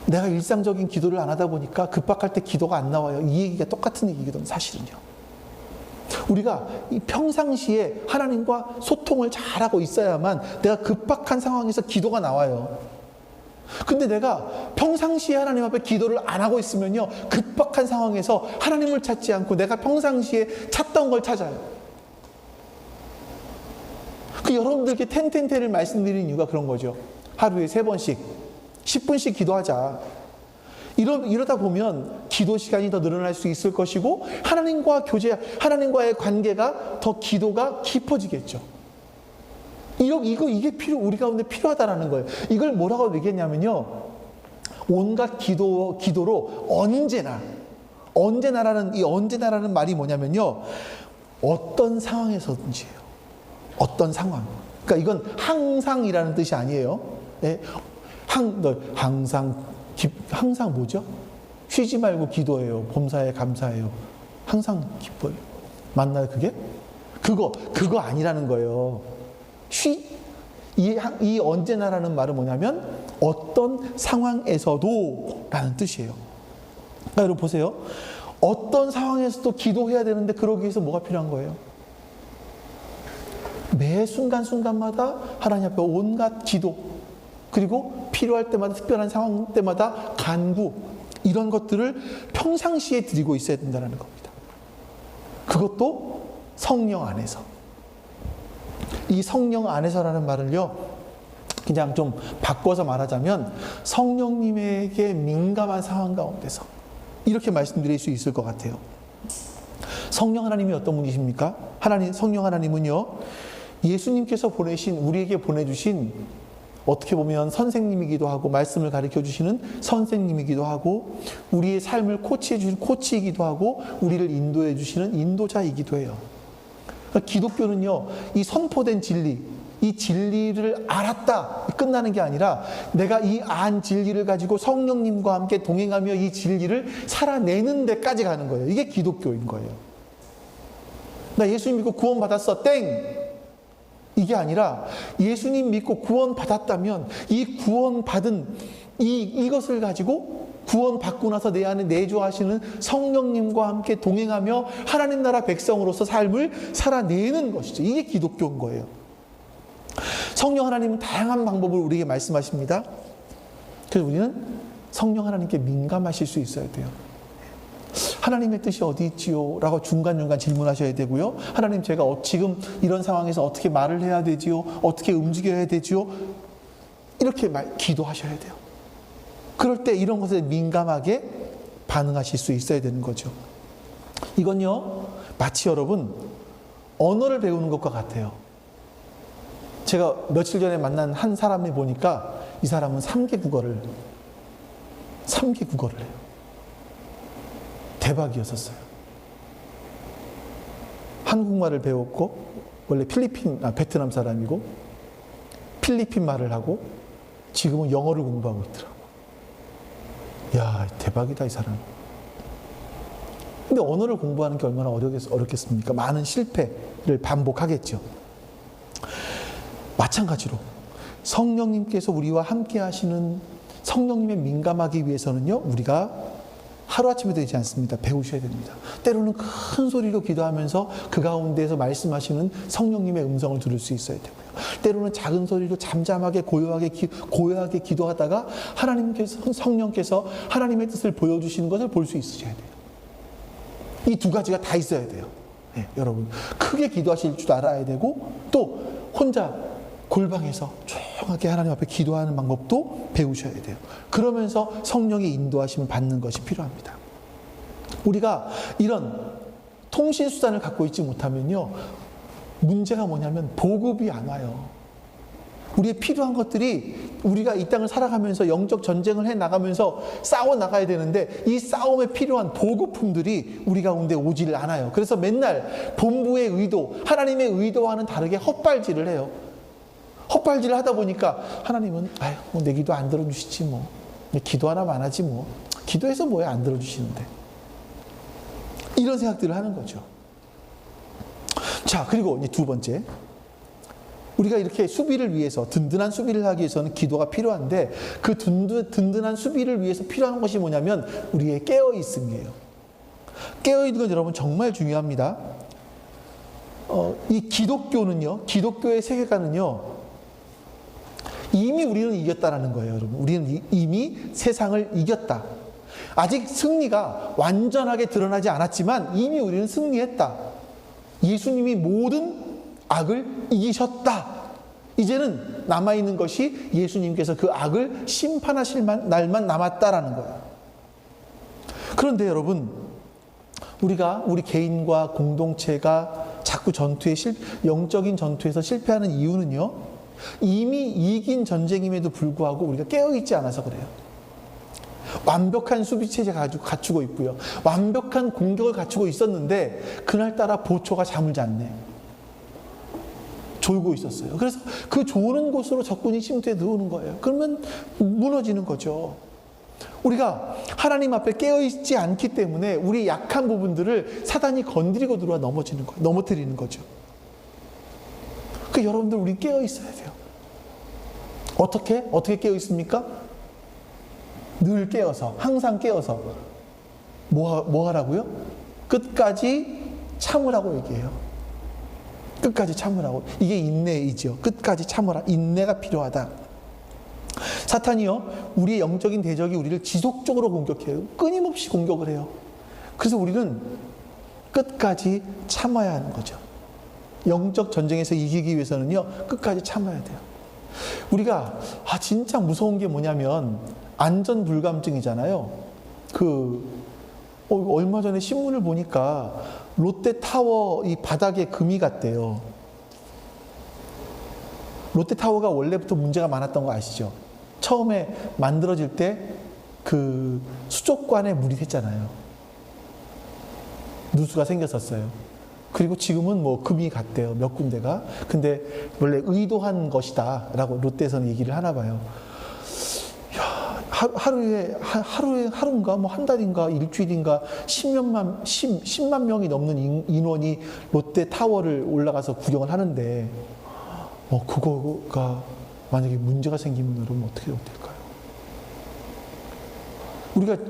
내가 일상적인 기도를 안 하다 보니까 급박할 때 기도가 안 나와요. 이 얘기가 똑같은 얘기거든요, 사실은요. 우리가 이 평상시에 하나님과 소통을 잘하고 있어야만 내가 급박한 상황에서 기도가 나와요. 근데 내가 평상시에 하나님 앞에 기도를 안 하고 있으면요, 급박한 상황에서 하나님을 찾지 않고 내가 평상시에 찾던 걸 찾아요. 여러분들께 텐텐텐을 말씀드리는 이유가 그런 거죠. 하루에 3번씩 10분씩 기도하자. 이러다 보면 기도 시간이 더 늘어날 수 있을 것이고, 하나님과의 관계가 더 기도가 깊어지겠죠. 이게 우리 가운데 필요하다라는 거예요. 이걸 뭐라고 얘기했냐면요, 온갖 기도로 언제나라는 이 언제나라는 말이 뭐냐면요, 어떤 상황에서든지예요. 어떤 상황. 그러니까 이건 항상이라는 뜻이 아니에요. 네? 항상 뭐죠? 쉬지 말고 기도해요. 범사에 감사해요. 항상 기뻐요. 맞나요, 그게? 그거 아니라는 거예요. 이 언제나라는 말은 뭐냐면 어떤 상황에서도 라는 뜻이에요. 그러니까 여러분 보세요. 어떤 상황에서도 기도해야 되는데 그러기 위해서 뭐가 필요한 거예요? 매 순간순간마다 하나님 앞에 온갖 기도, 그리고 필요할 때마다, 특별한 상황 때마다 간구, 이런 것들을 평상시에 드리고 있어야 된다는 겁니다. 그것도 성령 안에서. 이 성령 안에서라는 말을요, 그냥 좀 바꿔서 말하자면 성령님에게 민감한 상황 가운데서, 이렇게 말씀드릴 수 있을 것 같아요. 성령 하나님이 어떤 분이십니까? 성령 하나님은요, 예수님께서 우리에게 보내주신, 어떻게 보면 선생님이기도 하고, 말씀을 가르쳐 주시는 선생님이기도 하고, 우리의 삶을 코치해 주시는 코치이기도 하고, 우리를 인도해 주시는 인도자이기도 해요. 그러니까 기독교는요, 이 선포된 진리, 이 진리를 알았다 끝나는 게 아니라, 내가 이 진리를 가지고 성령님과 함께 동행하며 이 진리를 살아내는 데까지 가는 거예요. 이게 기독교인 거예요. 나 예수님 믿고 구원 받았어, 땡! 이게 아니라, 예수님 믿고 구원 받았다면 이 구원 받은 이것을 가지고 구원 받고 나서 내 안에 내주하시는 성령님과 함께 동행하며 하나님 나라 백성으로서 삶을 살아내는 것이죠. 이게 기독교인 거예요. 성령 하나님은 다양한 방법을 우리에게 말씀하십니다. 그래서 우리는 성령 하나님께 민감하실 수 있어야 돼요. 하나님의 뜻이 어디 있지요? 라고 중간중간 질문하셔야 되고요. 하나님, 제가 지금 이런 상황에서 어떻게 말을 해야 되지요? 어떻게 움직여야 되지요? 이렇게 기도하셔야 돼요. 그럴 때 이런 것에 민감하게 반응하실 수 있어야 되는 거죠. 이건요, 마치 여러분 언어를 배우는 것과 같아요. 제가 며칠 전에 만난 한 사람을 보니까 이 사람은 3개 국어를 해요. 대박이었었어요. 한국말을 배웠고, 원래 베트남 사람이고, 필리핀 말을 하고, 지금은 영어를 공부하고 있더라고. 야, 대박이다, 이 사람. 근데 언어를 공부하는 게 얼마나 어렵겠습니까? 많은 실패를 반복하겠죠. 마찬가지로 성령님께서 우리와 함께 하시는, 성령님에 민감하기 위해서는요, 우리가 하루아침에 되지 않습니다. 배우셔야 됩니다. 때로는 큰 소리로 기도하면서 그 가운데에서 말씀하시는 성령님의 음성을 들을 수 있어야 되고요. 때로는 작은 소리로 잠잠하게 고요하게 기도하다가 하나님께서, 성령께서 하나님의 뜻을 보여주시는 것을 볼 수 있으셔야 돼요. 이 두 가지가 다 있어야 돼요. 네, 여러분. 크게 기도하실 줄 알아야 되고, 또 혼자 골방에서 조용하게 하나님 앞에 기도하는 방법도 배우셔야 돼요. 그러면서 성령의 인도하심을 받는 것이 필요합니다. 우리가 이런 통신수단을 갖고 있지 못하면요, 문제가 뭐냐면 보급이 안 와요. 우리의 필요한 것들이, 우리가 이 땅을 살아가면서 영적 전쟁을 해 나가면서 싸워 나가야 되는데, 이 싸움에 필요한 보급품들이 우리 가운데 오지를 않아요. 그래서 맨날 본부의 의도, 하나님의 의도와는 다르게 헛발질을 해요. 헛발질을 하다 보니까 하나님은 뭐 내 기도 안 들어주시지 뭐, 기도 하나만 하지 뭐, 기도해서 뭐야 안 들어주시는데, 이런 생각들을 하는 거죠. 자, 그리고 이제 두 번째, 우리가 이렇게 수비를 위해서, 든든한 수비를 하기 위해서는 기도가 필요한데, 그 든든한 수비를 위해서 필요한 것이 뭐냐면 우리의 깨어있음이에요. 깨어있는 건 여러분 정말 중요합니다. 이 기독교의 세계관은요, 이미 우리는 이겼다라는 거예요, 여러분. 우리는 이미 세상을 이겼다. 아직 승리가 완전하게 드러나지 않았지만 이미 우리는 승리했다. 예수님이 모든 악을 이기셨다. 이제는 남아있는 것이 예수님께서 그 악을 심판하실 날만 남았다라는 거예요. 그런데 여러분, 우리 개인과 공동체가 자꾸 영적인 전투에서 실패하는 이유는요, 이미 이긴 전쟁임에도 불구하고 우리가 깨어있지 않아서 그래요. 완벽한 수비체제 갖추고 있고요, 완벽한 공격을 갖추고 있었는데 그날따라 보초가 잠을 잤네. 졸고 있었어요. 그래서 그 조는 곳으로 적군이 침투해 들어오는 거예요. 그러면 무너지는 거죠. 우리가 하나님 앞에 깨어있지 않기 때문에 우리 약한 부분들을 사단이 건드리고 들어와 넘어뜨리는 거죠. 여러분들, 우리 깨어있어야 돼요. 어떻게 깨어있습니까? 늘 깨어서, 항상 깨어서 뭐 하라고요? 끝까지 참으라고 얘기해요. 끝까지 참으라고. 이게 인내이죠. 끝까지 참으라. 인내가 필요하다. 사탄이요, 우리의 영적인 대적이 우리를 지속적으로 공격해요. 끊임없이 공격을 해요. 그래서 우리는 끝까지 참아야 하는 거죠. 영적 전쟁에서 이기기 위해서는요, 끝까지 참아야 돼요. 우리가 진짜 무서운 게 뭐냐면 안전불감증이잖아요. 얼마 전에 신문을 보니까 롯데타워 이 바닥에 금이 갔대요. 롯데타워가 원래부터 문제가 많았던 거 아시죠? 처음에 만들어질 때 그 수족관에 물이 샜잖아요. 누수가 생겼었어요. 그리고 지금은 뭐 금이 갔대요, 몇 군데가. 근데 원래 의도한 것이다 라고 롯데에서는 얘기를 하나 봐요. 하루인가 뭐 한 달인가 일주일인가 10만 명이 넘는 인원이 롯데타워를 올라가서 구경을 하는데, 그거가 만약에 문제가 생기면 여러분 어떻게 될까요?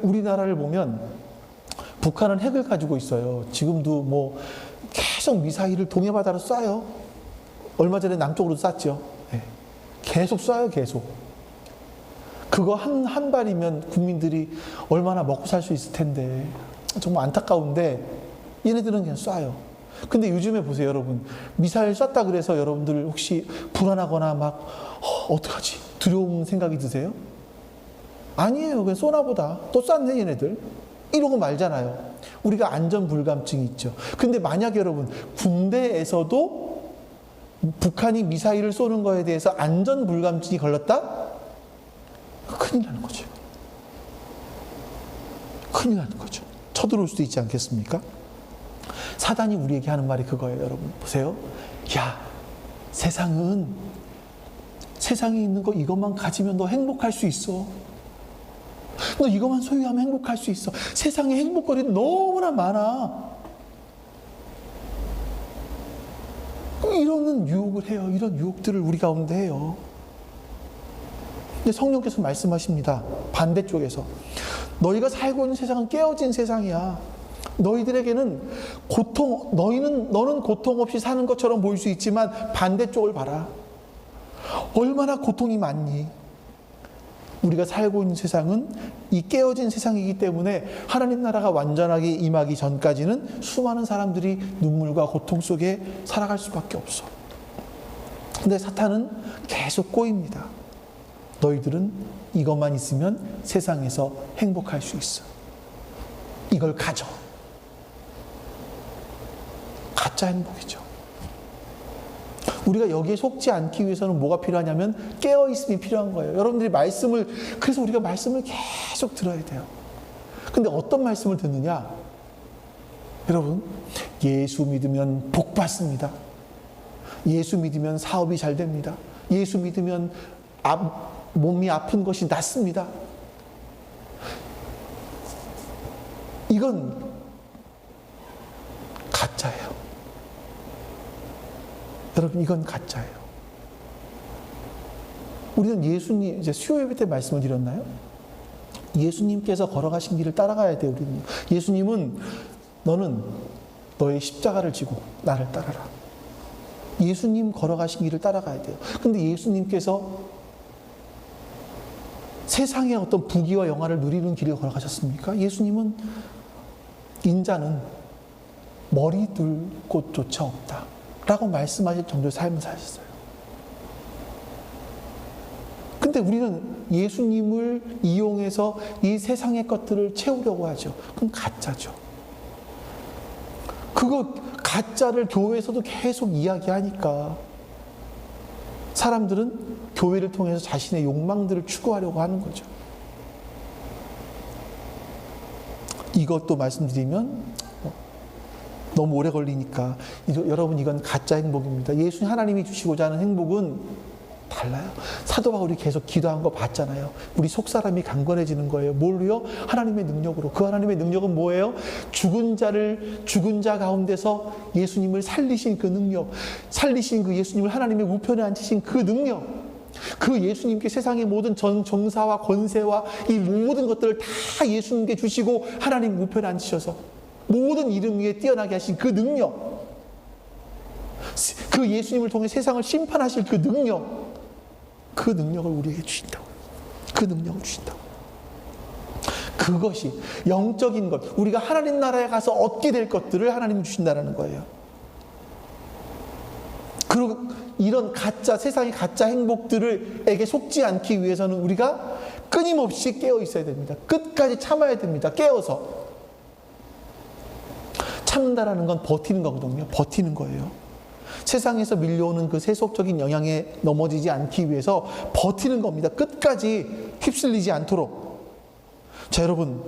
우리나라를 보면 북한은 핵을 가지고 있어요. 지금도 뭐 계속 미사일을 동해바다로 쏴요. 얼마 전에 남쪽으로 쐈죠. 네. 계속 쏴요, 계속. 그거 한 발이면 국민들이 얼마나 먹고 살 수 있을 텐데, 정말 안타까운데 얘네들은 그냥 쏴요. 근데 요즘에 보세요, 여러분. 미사일 쐈다 그래서 여러분들 혹시 불안하거나 막 어떡하지? 두려운 생각이 드세요? 아니에요. 그냥 쏘나 보다. 또 쐈네 얘네들. 이러고 말잖아요. 우리가 안전불감증이 있죠. 근데 만약에 여러분, 군대에서도 북한이 미사일을 쏘는 거에 대해서 안전불감증이 걸렸다? 큰일 나는 거죠. 큰일 나는 거죠. 쳐들어올 수도 있지 않겠습니까? 사단이 우리에게 하는 말이 그거예요, 여러분. 보세요. 야, 세상에 있는 거 이것만 가지면 너 행복할 수 있어. 너 이것만 소유하면 행복할 수 있어. 세상에 행복거리는 너무나 많아. 이런 유혹을 해요. 이런 유혹들을 우리 가운데 해요. 근데 성령께서 말씀하십니다. 반대쪽에서 너희가 살고 있는 세상은 깨어진 세상이야. 너희들에게는 너는 고통 없이 사는 것처럼 보일 수 있지만 반대쪽을 봐라. 얼마나 고통이 많니? 우리가 살고 있는 세상은 이 깨어진 세상이기 때문에 하나님 나라가 완전하게 임하기 전까지는 수많은 사람들이 눈물과 고통 속에 살아갈 수밖에 없어. 근데 사탄은 계속 꼬입니다. 너희들은 이것만 있으면 세상에서 행복할 수 있어. 이걸 가져. 가짜 행복이죠. 우리가 여기에 속지 않기 위해서는 뭐가 필요하냐면 깨어있음이 필요한 거예요. 여러분들이 그래서 우리가 말씀을 계속 들어야 돼요. 근데 어떤 말씀을 듣느냐? 여러분, 예수 믿으면 복 받습니다. 예수 믿으면 사업이 잘 됩니다. 예수 믿으면 몸이 아픈 것이 낫습니다. 이건 가짜예요. 여러분, 이건 가짜예요. 우리는 예수님, 이제 수요예배 때 말씀을 드렸나요? 예수님께서 걸어가신 길을 따라가야 돼요, 우리는. 예수님은 너는 너의 십자가를 지고 나를 따라라. 예수님 걸어가신 길을 따라가야 돼요. 근데 예수님께서 세상의 어떤 부귀와 영화를 누리는 길을 걸어가셨습니까? 예수님은 인자는 머리 둘 곳조차 없다 라고 말씀하실 정도의 삶을 사셨어요. 근데 우리는 예수님을 이용해서 이 세상의 것들을 채우려고 하죠. 그건 가짜죠. 그거 가짜를 교회에서도 계속 이야기하니까 사람들은 교회를 통해서 자신의 욕망들을 추구하려고 하는 거죠. 이것도 말씀드리면 너무 오래 걸리니까 여러분, 이건 가짜 행복입니다. 예수님 하나님이 주시고자 하는 행복은 달라요. 사도 바울이 계속 기도한 거 봤잖아요. 우리 속사람이 강건해지는 거예요. 뭘로요? 하나님의 능력으로. 그 하나님의 능력은 뭐예요? 죽은 자 가운데서 예수님을 살리신 그 능력, 살리신 그 예수님을 하나님의 우편에 앉히신 그 능력, 그 예수님께 세상의 모든 정사와 권세와 이 모든 것들을 다 예수님께 주시고 하나님 우편에 앉히셔서 모든 이름 위에 뛰어나게 하신 그 능력, 그 예수님을 통해 세상을 심판하실 그 능력, 그 능력을 우리에게 주신다고. 그 능력을 주신다고. 그것이 영적인 것, 우리가 하나님 나라에 가서 얻게 될 것들을 하나님이 주신다는 거예요. 그리고 이런 세상의 가짜 행복들에게 속지 않기 위해서는 우리가 끊임없이 깨어 있어야 됩니다. 끝까지 참아야 됩니다. 깨어서. 참는다라는 건 버티는 거거든요. 버티는 거예요. 세상에서 밀려오는 그 세속적인 영향에 넘어지지 않기 위해서 버티는 겁니다. 끝까지 휩쓸리지 않도록. 자, 여러분,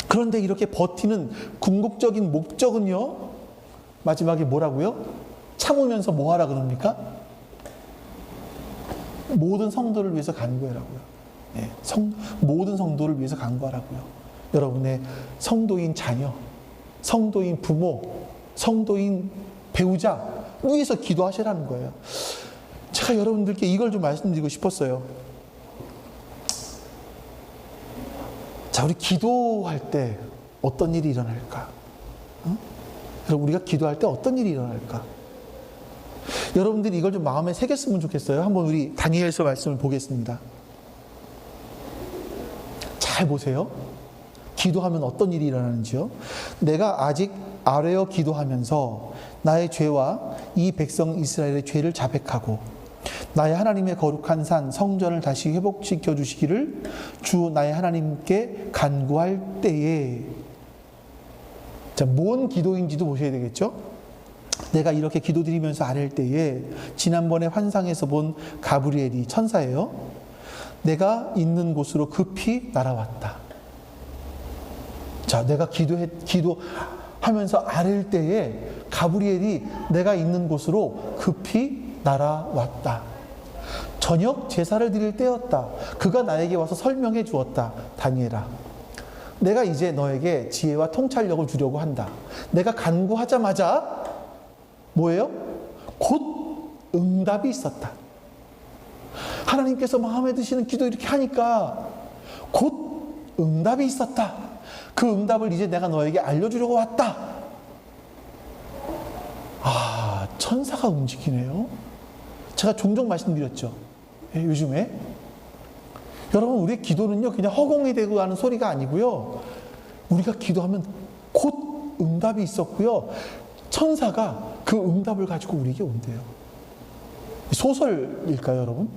그런데 이렇게 버티는 궁극적인 목적은요, 마지막에 뭐라고요? 참으면서 뭐 하라 그럽니까? 모든 성도를 위해서 간구하라고요. 네, 모든 성도를 위해서 간구하라고요. 여러분의 성도인 자녀, 성도인 부모, 성도인 배우자 위해서 기도하시라는 거예요. 제가 여러분들께 이걸 좀 말씀드리고 싶었어요. 자, 우리 기도할 때 어떤 일이 일어날까? 여러분, 우리가 기도할 때 어떤 일이 일어날까? 여러분들이 이걸 좀 마음에 새겼으면 좋겠어요. 한번 우리 다니엘서 말씀을 보겠습니다. 잘 보세요. 기도하면 어떤 일이 일어나는지요. 내가 아직 아뢰어 기도하면서 나의 죄와 이 백성 이스라엘의 죄를 자백하고 나의 하나님의 거룩한 산 성전을 다시 회복시켜 주시기를 주 나의 하나님께 간구할 때에, 자, 뭔 기도인지도 보셔야 되겠죠. 내가 이렇게 기도드리면서 아랠 때에 지난번에 환상에서 본 가브리엘이 천사예요. 내가 있는 곳으로 급히 날아왔다. 자, 내가 기도하면서 아랠 때에 가브리엘이 내가 있는 곳으로 급히 날아왔다. 저녁 제사를 드릴 때였다. 그가 나에게 와서 설명해 주었다. 다니엘아, 내가 이제 너에게 지혜와 통찰력을 주려고 한다. 내가 간구하자마자 뭐예요? 곧 응답이 있었다. 하나님께서 마음에 드시는 기도 이렇게 하니까 곧 응답이 있었다. 그 응답을 이제 내가 너에게 알려주려고 왔다. 아, 천사가 움직이네요. 제가 종종 말씀드렸죠. 예, 요즘에. 여러분, 우리의 기도는요, 그냥 허공이 되고 하는 소리가 아니고요. 우리가 기도하면 곧 응답이 있었고요. 천사가 그 응답을 가지고 우리에게 온대요. 소설일까요, 여러분?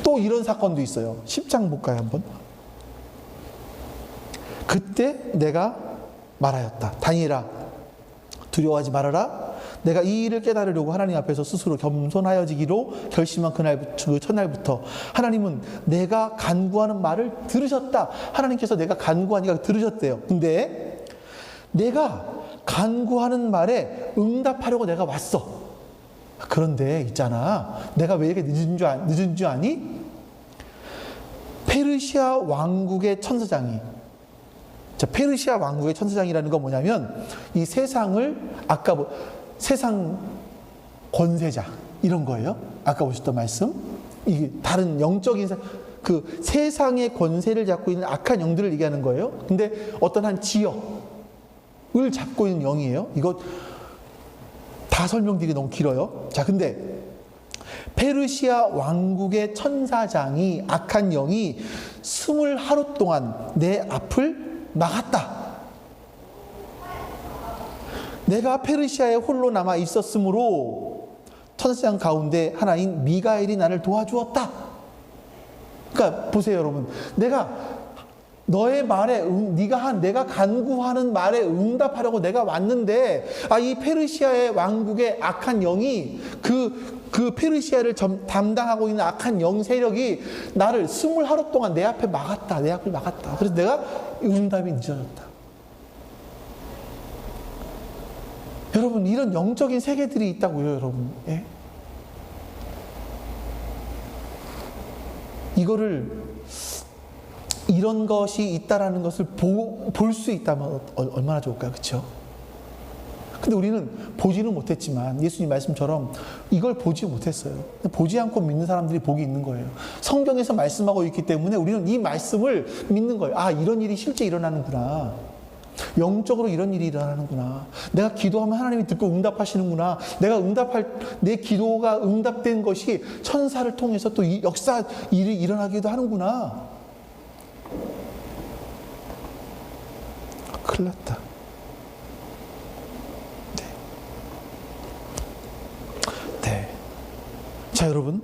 또 이런 사건도 있어요. 10장 볼까요, 한번? 그때 내가 말하였다. 다니엘아, 두려워하지 말아라. 내가 이 일을 깨달으려고 하나님 앞에서 스스로 겸손하여지기로 결심한 그 첫날부터 하나님은 내가 간구하는 말을 들으셨다. 하나님께서 내가 간구하니까 들으셨대요. 근데 내가 간구하는 말에 응답하려고 내가 왔어. 그런데 있잖아, 내가 왜 이렇게 늦은 줄 아니? 페르시아 왕국의 천사장이, 자, 페르시아 왕국의 천사장이라는 건 뭐냐면 이 세상을, 아까 세상 권세자 이런 거예요. 아까 보셨던 말씀, 이게 다른 영적인 그 세상의 권세를 잡고 있는 악한 영들을 얘기하는 거예요. 근데 어떤 한 지역을 잡고 있는 영이에요. 이거 다 설명드리기 너무 길어요. 자, 근데 페르시아 왕국의 천사장이, 악한 영이 20하루 동안 내 앞을 막았다. 내가 페르시아에 홀로 남아 있었으므로 천사장 가운데 하나인 미가엘이 나를 도와주었다. 그러니까 보세요, 여러분. 내가 너의 말에 내가 간구하는 말에 응답하려고 내가 왔는데, 이 페르시아의 왕국의 악한 영이 그 페르시아를 담당하고 있는 악한 영 세력이 나를 20하루 동안 내 앞에 막았다. 내 앞을 막았다. 그래서 내가 응답이 늦어졌다. 여러분, 이런 영적인 세계들이 있다고요, 여러분. 예? 이런 것이 있다라는 것을 볼 수 있다면 얼마나 좋을까요? 그렇죠? 근데 우리는 보지는 못했지만 예수님 말씀처럼 이걸 보지 못했어요. 보지 않고 믿는 사람들이 복이 있는 거예요. 성경에서 말씀하고 있기 때문에 우리는 이 말씀을 믿는 거예요. 아, 이런 일이 실제 일어나는구나. 영적으로 이런 일이 일어나는구나. 내가 기도하면 하나님이 듣고 응답하시는구나. 내 기도가 응답된 것이 천사를 통해서 또 역사 일이 일어나기도 하는구나. 큰일 났다. 네. 자, 여러분,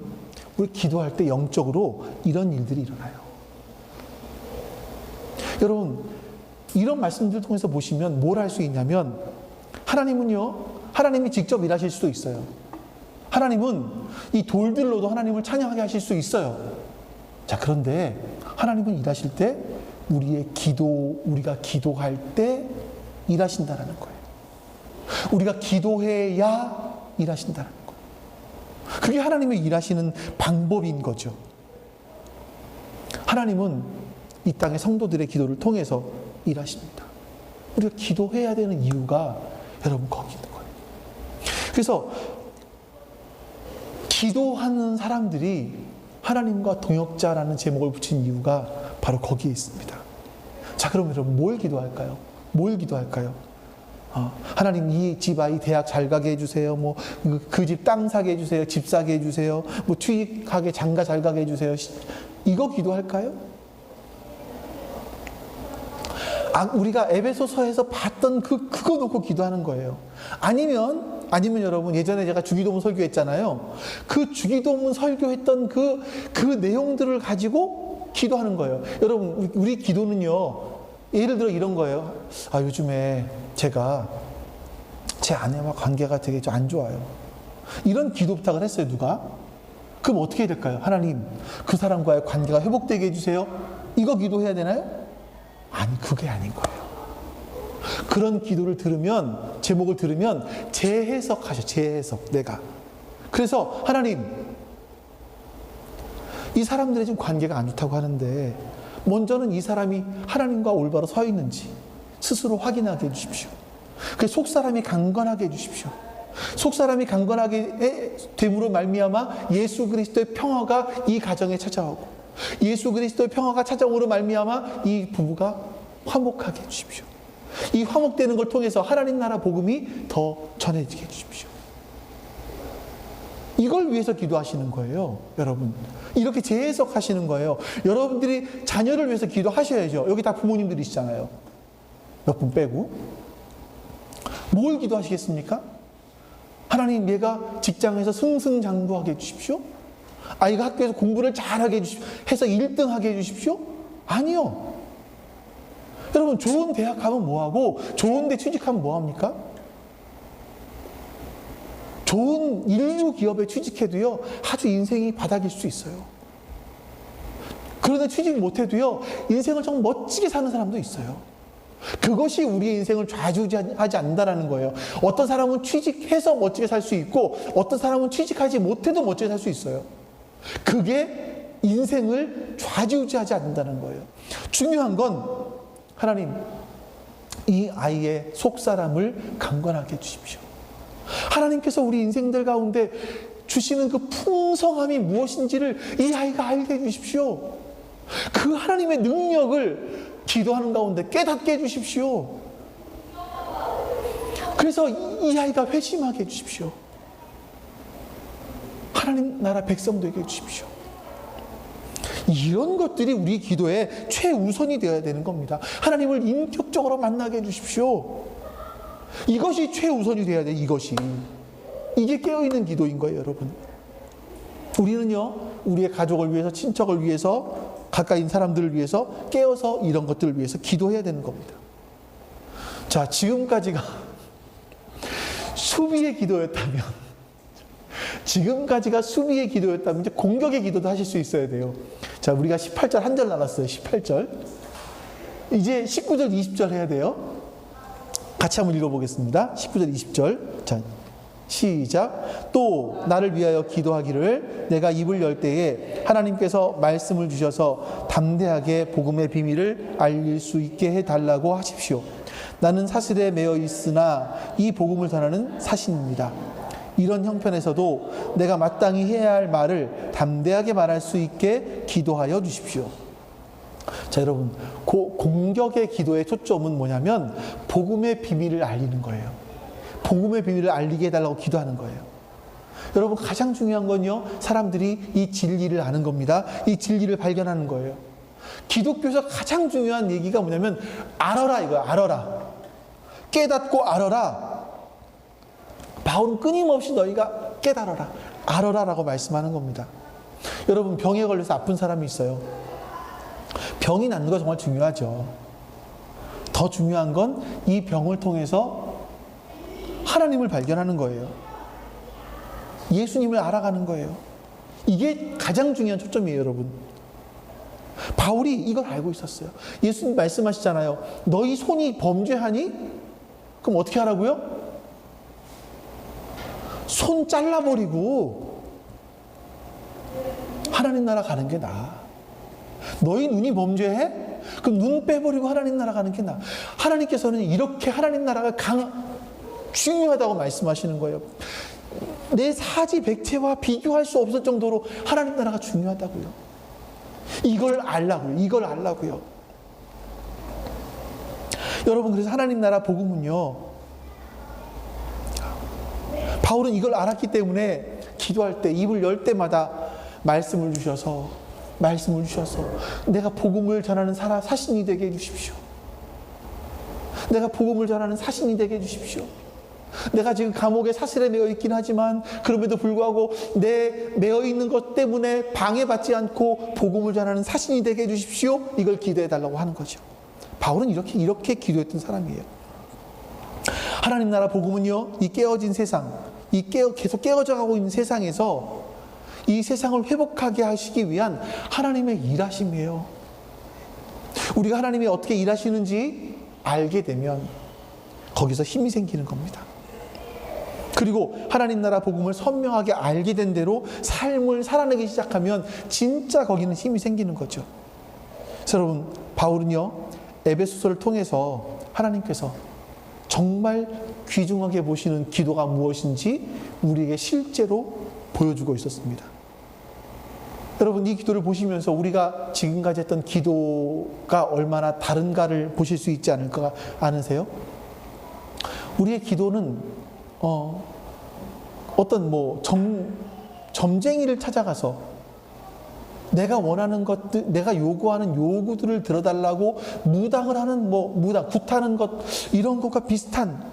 우리 기도할 때 영적으로 이런 일들이 일어나요. 여러분, 이런 말씀들 통해서 보시면 뭘 할 수 있냐면, 하나님이 직접 일하실 수도 있어요. 하나님은 이 돌들로도 하나님을 찬양하게 하실 수 있어요. 자, 그런데 하나님은 일하실 때 우리가 기도할 때 일하신다라는 거예요. 우리가 기도해야 일하신다라는 거예요. 그게 하나님의 일하시는 방법인 거죠. 하나님은 이 땅의 성도들의 기도를 통해서 일하십니다. 우리가 기도해야 되는 이유가 여러분 거기 있는 거예요. 그래서 기도하는 사람들이 하나님과 동역자라는 제목을 붙인 이유가 바로 거기에 있습니다. 자, 그럼 여러분 뭘 기도할까요? 하나님, 이 집 아이 대학 잘 가게 해주세요. 그 집 땅 사게 해주세요. 집 사게 해주세요. 취직하게, 장가 잘 가게 해주세요. 이거 기도할까요? 우리가 에베소서에서 봤던 그거 놓고 기도하는 거예요. 아니면 여러분, 예전에 제가 주기도문 설교했잖아요. 그 주기도문 설교했던 그 내용들을 가지고 기도하는 거예요. 여러분, 우리 기도는요, 예를 들어 이런 거예요. 요즘에 제가 제 아내와 관계가 되게 좀 안 좋아요. 이런 기도 부탁을 했어요, 누가? 그럼 어떻게 해야 될까요? 하나님, 그 사람과의 관계가 회복되게 해주세요. 이거 기도해야 되나요? 아니, 그게 아닌 거예요. 그런 기도를 제목을 들으면 재해석하셔. 재해석, 내가. 그래서 하나님, 이 사람들의 지금 관계가 안 좋다고 하는데 먼저는 이 사람이 하나님과 올바로 서 있는지 스스로 확인하게 해주십시오. 그 속사람이 강건하게 해주십시오. 속사람이 강건하게 됨으로 말미암아 예수 그리스도의 평화가 이 가정에 찾아오고, 예수 그리스도의 평화가 찾아옴으로 말미암아 이 부부가 화목하게 해주십시오. 이 화목되는 걸 통해서 하나님 나라 복음이 더 전해지게 해주십시오. 이걸 위해서 기도하시는 거예요, 여러분. 이렇게 재해석하시는 거예요. 여러분들이 자녀를 위해서 기도하셔야죠. 여기 다 부모님들이시잖아요. 몇 분 빼고. 뭘 기도하시겠습니까? 하나님, 얘가 직장에서 승승장구하게 해주십시오. 아이가 학교에서 공부를 잘하게 해주십시오. 해서 1등하게 해주십시오. 아니요. 여러분, 좋은 대학 가면 뭐하고 좋은 데 취직하면 뭐합니까? 좋은 인류 기업에 취직해도요, 아주 인생이 바닥일 수 있어요. 그런데 취직 못해도요, 인생을 정말 멋지게 사는 사람도 있어요. 그것이 우리의 인생을 좌지우지하지 않는다는 거예요. 어떤 사람은 취직해서 멋지게 살 수 있고, 어떤 사람은 취직하지 못해도 멋지게 살 수 있어요. 그게 인생을 좌지우지하지 않는다는 거예요. 중요한 건 하나님, 이 아이의 속사람을 강건하게 해주십시오. 하나님께서 우리 인생들 가운데 주시는 그 풍성함이 무엇인지를 이 아이가 알게 해주십시오. 그 하나님의 능력을 기도하는 가운데 깨닫게 해주십시오. 그래서 이 아이가 회심하게 해주십시오. 하나님 나라 백성 되게 해주십시오. 이런 것들이 우리 기도의 최우선이 되어야 되는 겁니다. 하나님을 인격적으로 만나게 해주십시오. 이것이 최우선이 되어야 돼요. 이게 깨어있는 기도인 거예요, 여러분. 우리는요, 우리의 가족을 위해서, 친척을 위해서, 가까이 있는 사람들을 위해서 깨어서 이런 것들을 위해서 기도해야 되는 겁니다. 자, 지금까지가 수비의 기도였다면, 이제 공격의 기도도 하실 수 있어야 돼요. 자, 우리가 18절 한 절 나눴어요. 18절. 이제 19절, 20절 해야 돼요. 같이 한번 읽어보겠습니다. 19절, 20절. 자, 시작. 또 나를 위하여 기도하기를 내가 입을 열 때에 하나님께서 말씀을 주셔서 담대하게 복음의 비밀을 알릴 수 있게 해달라고 하십시오. 나는 사슬에 매여 있으나 이 복음을 전하는 사신입니다. 이런 형편에서도 내가 마땅히 해야 할 말을 담대하게 말할 수 있게 기도하여 주십시오. 자, 여러분, 공격의 기도의 초점은 뭐냐면 복음의 비밀을 알리는 거예요. 복음의 비밀을 알리게 해달라고 기도하는 거예요. 여러분, 가장 중요한 건요, 사람들이 이 진리를 아는 겁니다. 이 진리를 발견하는 거예요. 기독교에서 가장 중요한 얘기가 뭐냐면 알아라, 이거야. 알아라. 깨닫고 알아라. 바울은 끊임없이 너희가 깨달아라, 알아라라고 말씀하는 겁니다. 여러분, 병에 걸려서 아픈 사람이 있어요. 병이 낫는 거 정말 중요하죠. 더 중요한 건 이 병을 통해서 하나님을 발견하는 거예요. 예수님을 알아가는 거예요. 이게 가장 중요한 초점이에요, 여러분. 바울이 이걸 알고 있었어요. 예수님 말씀하시잖아요. 너희 손이 범죄하니? 그럼 어떻게 하라고요? 손 잘라버리고 하나님 나라 가는 게 나아. 너희 눈이 범죄해? 그럼 눈 빼버리고 하나님 나라 가는 게 나아. 하나님께서는 이렇게 하나님 나라가 중요하다고 말씀하시는 거예요. 내 사지 백체와 비교할 수 없을 정도로 하나님 나라가 중요하다고요. 이걸 알라고요. 여러분, 그래서 하나님 나라 복음은요, 바울은 이걸 알았기 때문에 기도할 때, 입을 열 때마다 말씀을 주셔서 내가 복음을 전하는 사신이 되게 해주십시오. 내가 복음을 전하는 사신이 되게 해주십시오. 내가 지금 감옥에 사슬에 매여 있긴 하지만 그럼에도 불구하고 내 매여 있는 것 때문에 방해받지 않고 복음을 전하는 사신이 되게 해주십시오. 이걸 기도해 달라고 하는 거죠. 바울은 이렇게 기도했던 사람이에요. 하나님 나라 복음은요, 이 깨어진 세상, 계속 깨어져 가고 있는 세상에서 이 세상을 회복하게 하시기 위한 하나님의 일하심이에요. 우리가 하나님이 어떻게 일하시는지 알게 되면 거기서 힘이 생기는 겁니다. 그리고 하나님 나라 복음을 선명하게 알게 된 대로 삶을 살아내기 시작하면 진짜 거기는 힘이 생기는 거죠. 그래서 여러분, 바울은요, 에베소서를 통해서 하나님께서 정말 귀중하게 보시는 기도가 무엇인지 우리에게 실제로 보여주고 있었습니다. 여러분, 이 기도를 보시면서 우리가 지금까지 했던 기도가 얼마나 다른가를 보실 수 있지 않을까 아세요? 우리의 기도는 어떤 점쟁이를 찾아가서 내가 원하는 것들, 내가 요구하는 요구들을 들어달라고 무당을 하는 굿하는 것, 이런 것과 비슷한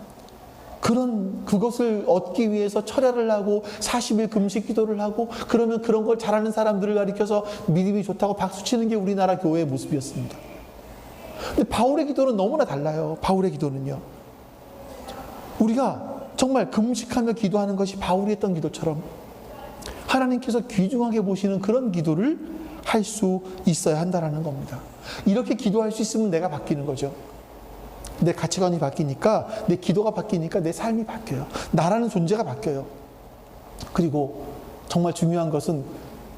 그것을 얻기 위해서 철야를 하고 40일 금식 기도를 하고, 그러면 그런 걸 잘하는 사람들을 가리켜서 믿음이 좋다고 박수치는 게 우리나라 교회의 모습이었습니다. 근데 바울의 기도는 너무나 달라요. 바울의 기도는요, 우리가 정말 금식하며 기도하는 것이 바울이 했던 기도처럼 하나님께서 귀중하게 보시는 그런 기도를 할 수 있어야 한다는 겁니다. 이렇게 기도할 수 있으면 내가 바뀌는 거죠. 내 가치관이 바뀌니까, 내 기도가 바뀌니까 내 삶이 바뀌어요. 나라는 존재가 바뀌어요. 그리고 정말 중요한 것은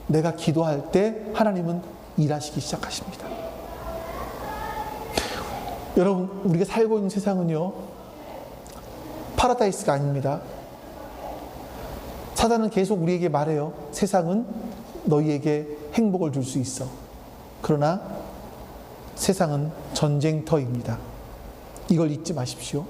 내가 기도할 때 하나님은 일하시기 시작하십니다. 여러분, 우리가 살고 있는 세상은요, 파라다이스가 아닙니다. 사단은 계속 우리에게 말해요. 세상은 너희에게 행복을 줄 수 있어. 그러나 세상은 전쟁터입니다. 이걸 잊지 마십시오.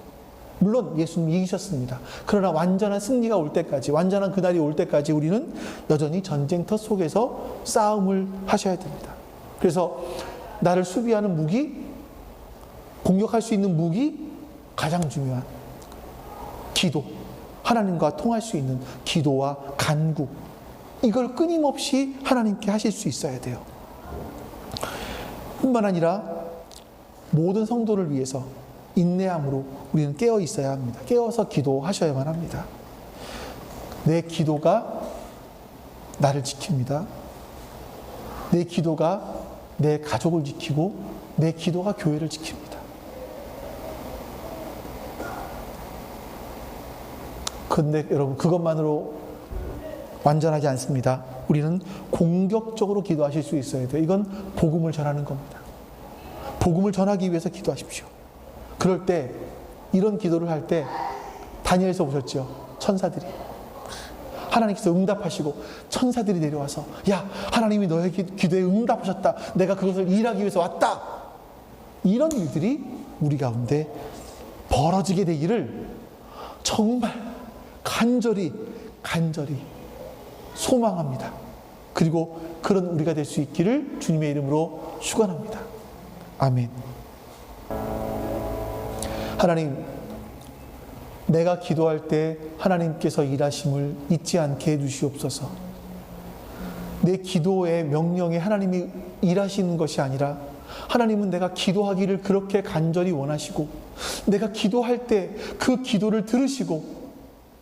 물론 예수님이 이기셨습니다. 그러나 완전한 승리가 올 때까지, 완전한 그날이 올 때까지 우리는 여전히 전쟁터 속에서 싸움을 하셔야 됩니다. 그래서 나를 수비하는 무기, 공격할 수 있는 무기, 가장 중요한 기도, 하나님과 통할 수 있는 기도와 간구, 이걸 끊임없이 하나님께 하실 수 있어야 돼요. 뿐만 아니라 모든 성도를 위해서 인내함으로 우리는 깨어 있어야 합니다. 깨어서 기도하셔야만 합니다. 내 기도가 나를 지킵니다. 내 기도가 내 가족을 지키고 내 기도가 교회를 지킵니다. 근데 여러분, 그것만으로 완전하지 않습니다. 우리는 공격적으로 기도하실 수 있어야 돼요. 이건 복음을 전하는 겁니다. 복음을 전하기 위해서 기도하십시오. 그럴 때, 이런 기도를 할 때 다니엘서 보셨죠? 천사들이 하나님께서 응답하시고 천사들이 내려와서, 야, 하나님이 너의 기도에 응답하셨다, 내가 그것을 일하기 위해서 왔다, 이런 일들이 우리 가운데 벌어지게 되기를 정말 간절히 소망합니다. 그리고 그런 우리가 될 수 있기를 주님의 이름으로 축원합니다. 아멘. 하나님, 내가 기도할 때 하나님께서 일하심을 잊지 않게 해주시옵소서. 내 기도의 명령에 하나님이 일하시는 것이 아니라, 하나님은 내가 기도하기를 그렇게 간절히 원하시고, 내가 기도할 때 그 기도를 들으시고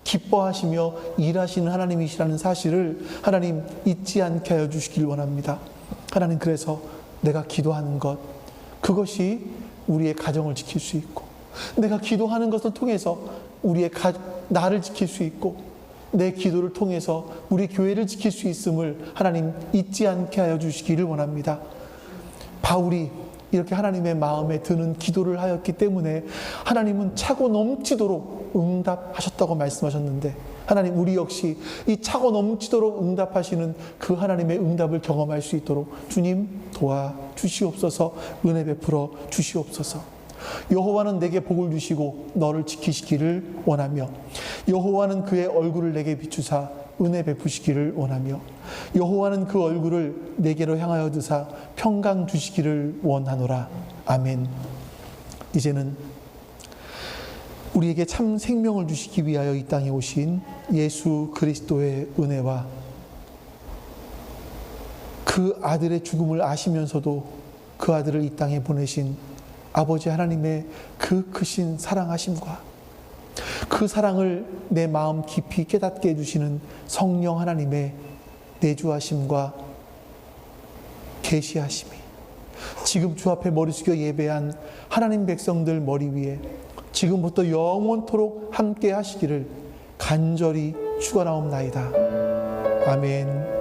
기뻐하시며 일하시는 하나님이시라는 사실을 하나님 잊지 않게 하여 주시길 원합니다. 하나님, 그래서 내가 기도하는 것, 그것이 우리의 가정을 지킬 수 있고, 내가 기도하는 것을 통해서 나를 지킬 수 있고, 내 기도를 통해서 우리 교회를 지킬 수 있음을 하나님 잊지 않게 하여 주시기를 원합니다. 바울이 이렇게 하나님의 마음에 드는 기도를 하였기 때문에 하나님은 차고 넘치도록 응답하셨다고 말씀하셨는데, 하나님, 우리 역시 이 차고 넘치도록 응답하시는 그 하나님의 응답을 경험할 수 있도록 주님 도와주시옵소서. 은혜 베풀어 주시옵소서. 여호와는 내게 복을 주시고 너를 지키시기를 원하며, 여호와는 그의 얼굴을 내게 비추사 은혜 베푸시기를 원하며, 여호와는 그 얼굴을 내게로 향하여 드사 평강 주시기를 원하노라. 아멘. 이제는 우리에게 참 생명을 주시기 위하여 이 땅에 오신 예수 그리스도의 은혜와 그 아들의 죽음을 아시면서도 그 아들을 이 땅에 보내신 아버지 하나님의 그 크신 사랑하심과 그 사랑을 내 마음 깊이 깨닫게 해주시는 성령 하나님의 내주하심과 계시하심이 지금 주 앞에 머리 숙여 예배한 하나님 백성들 머리 위에 지금부터 영원토록 함께 하시기를 간절히 축원하옵나이다. 아멘.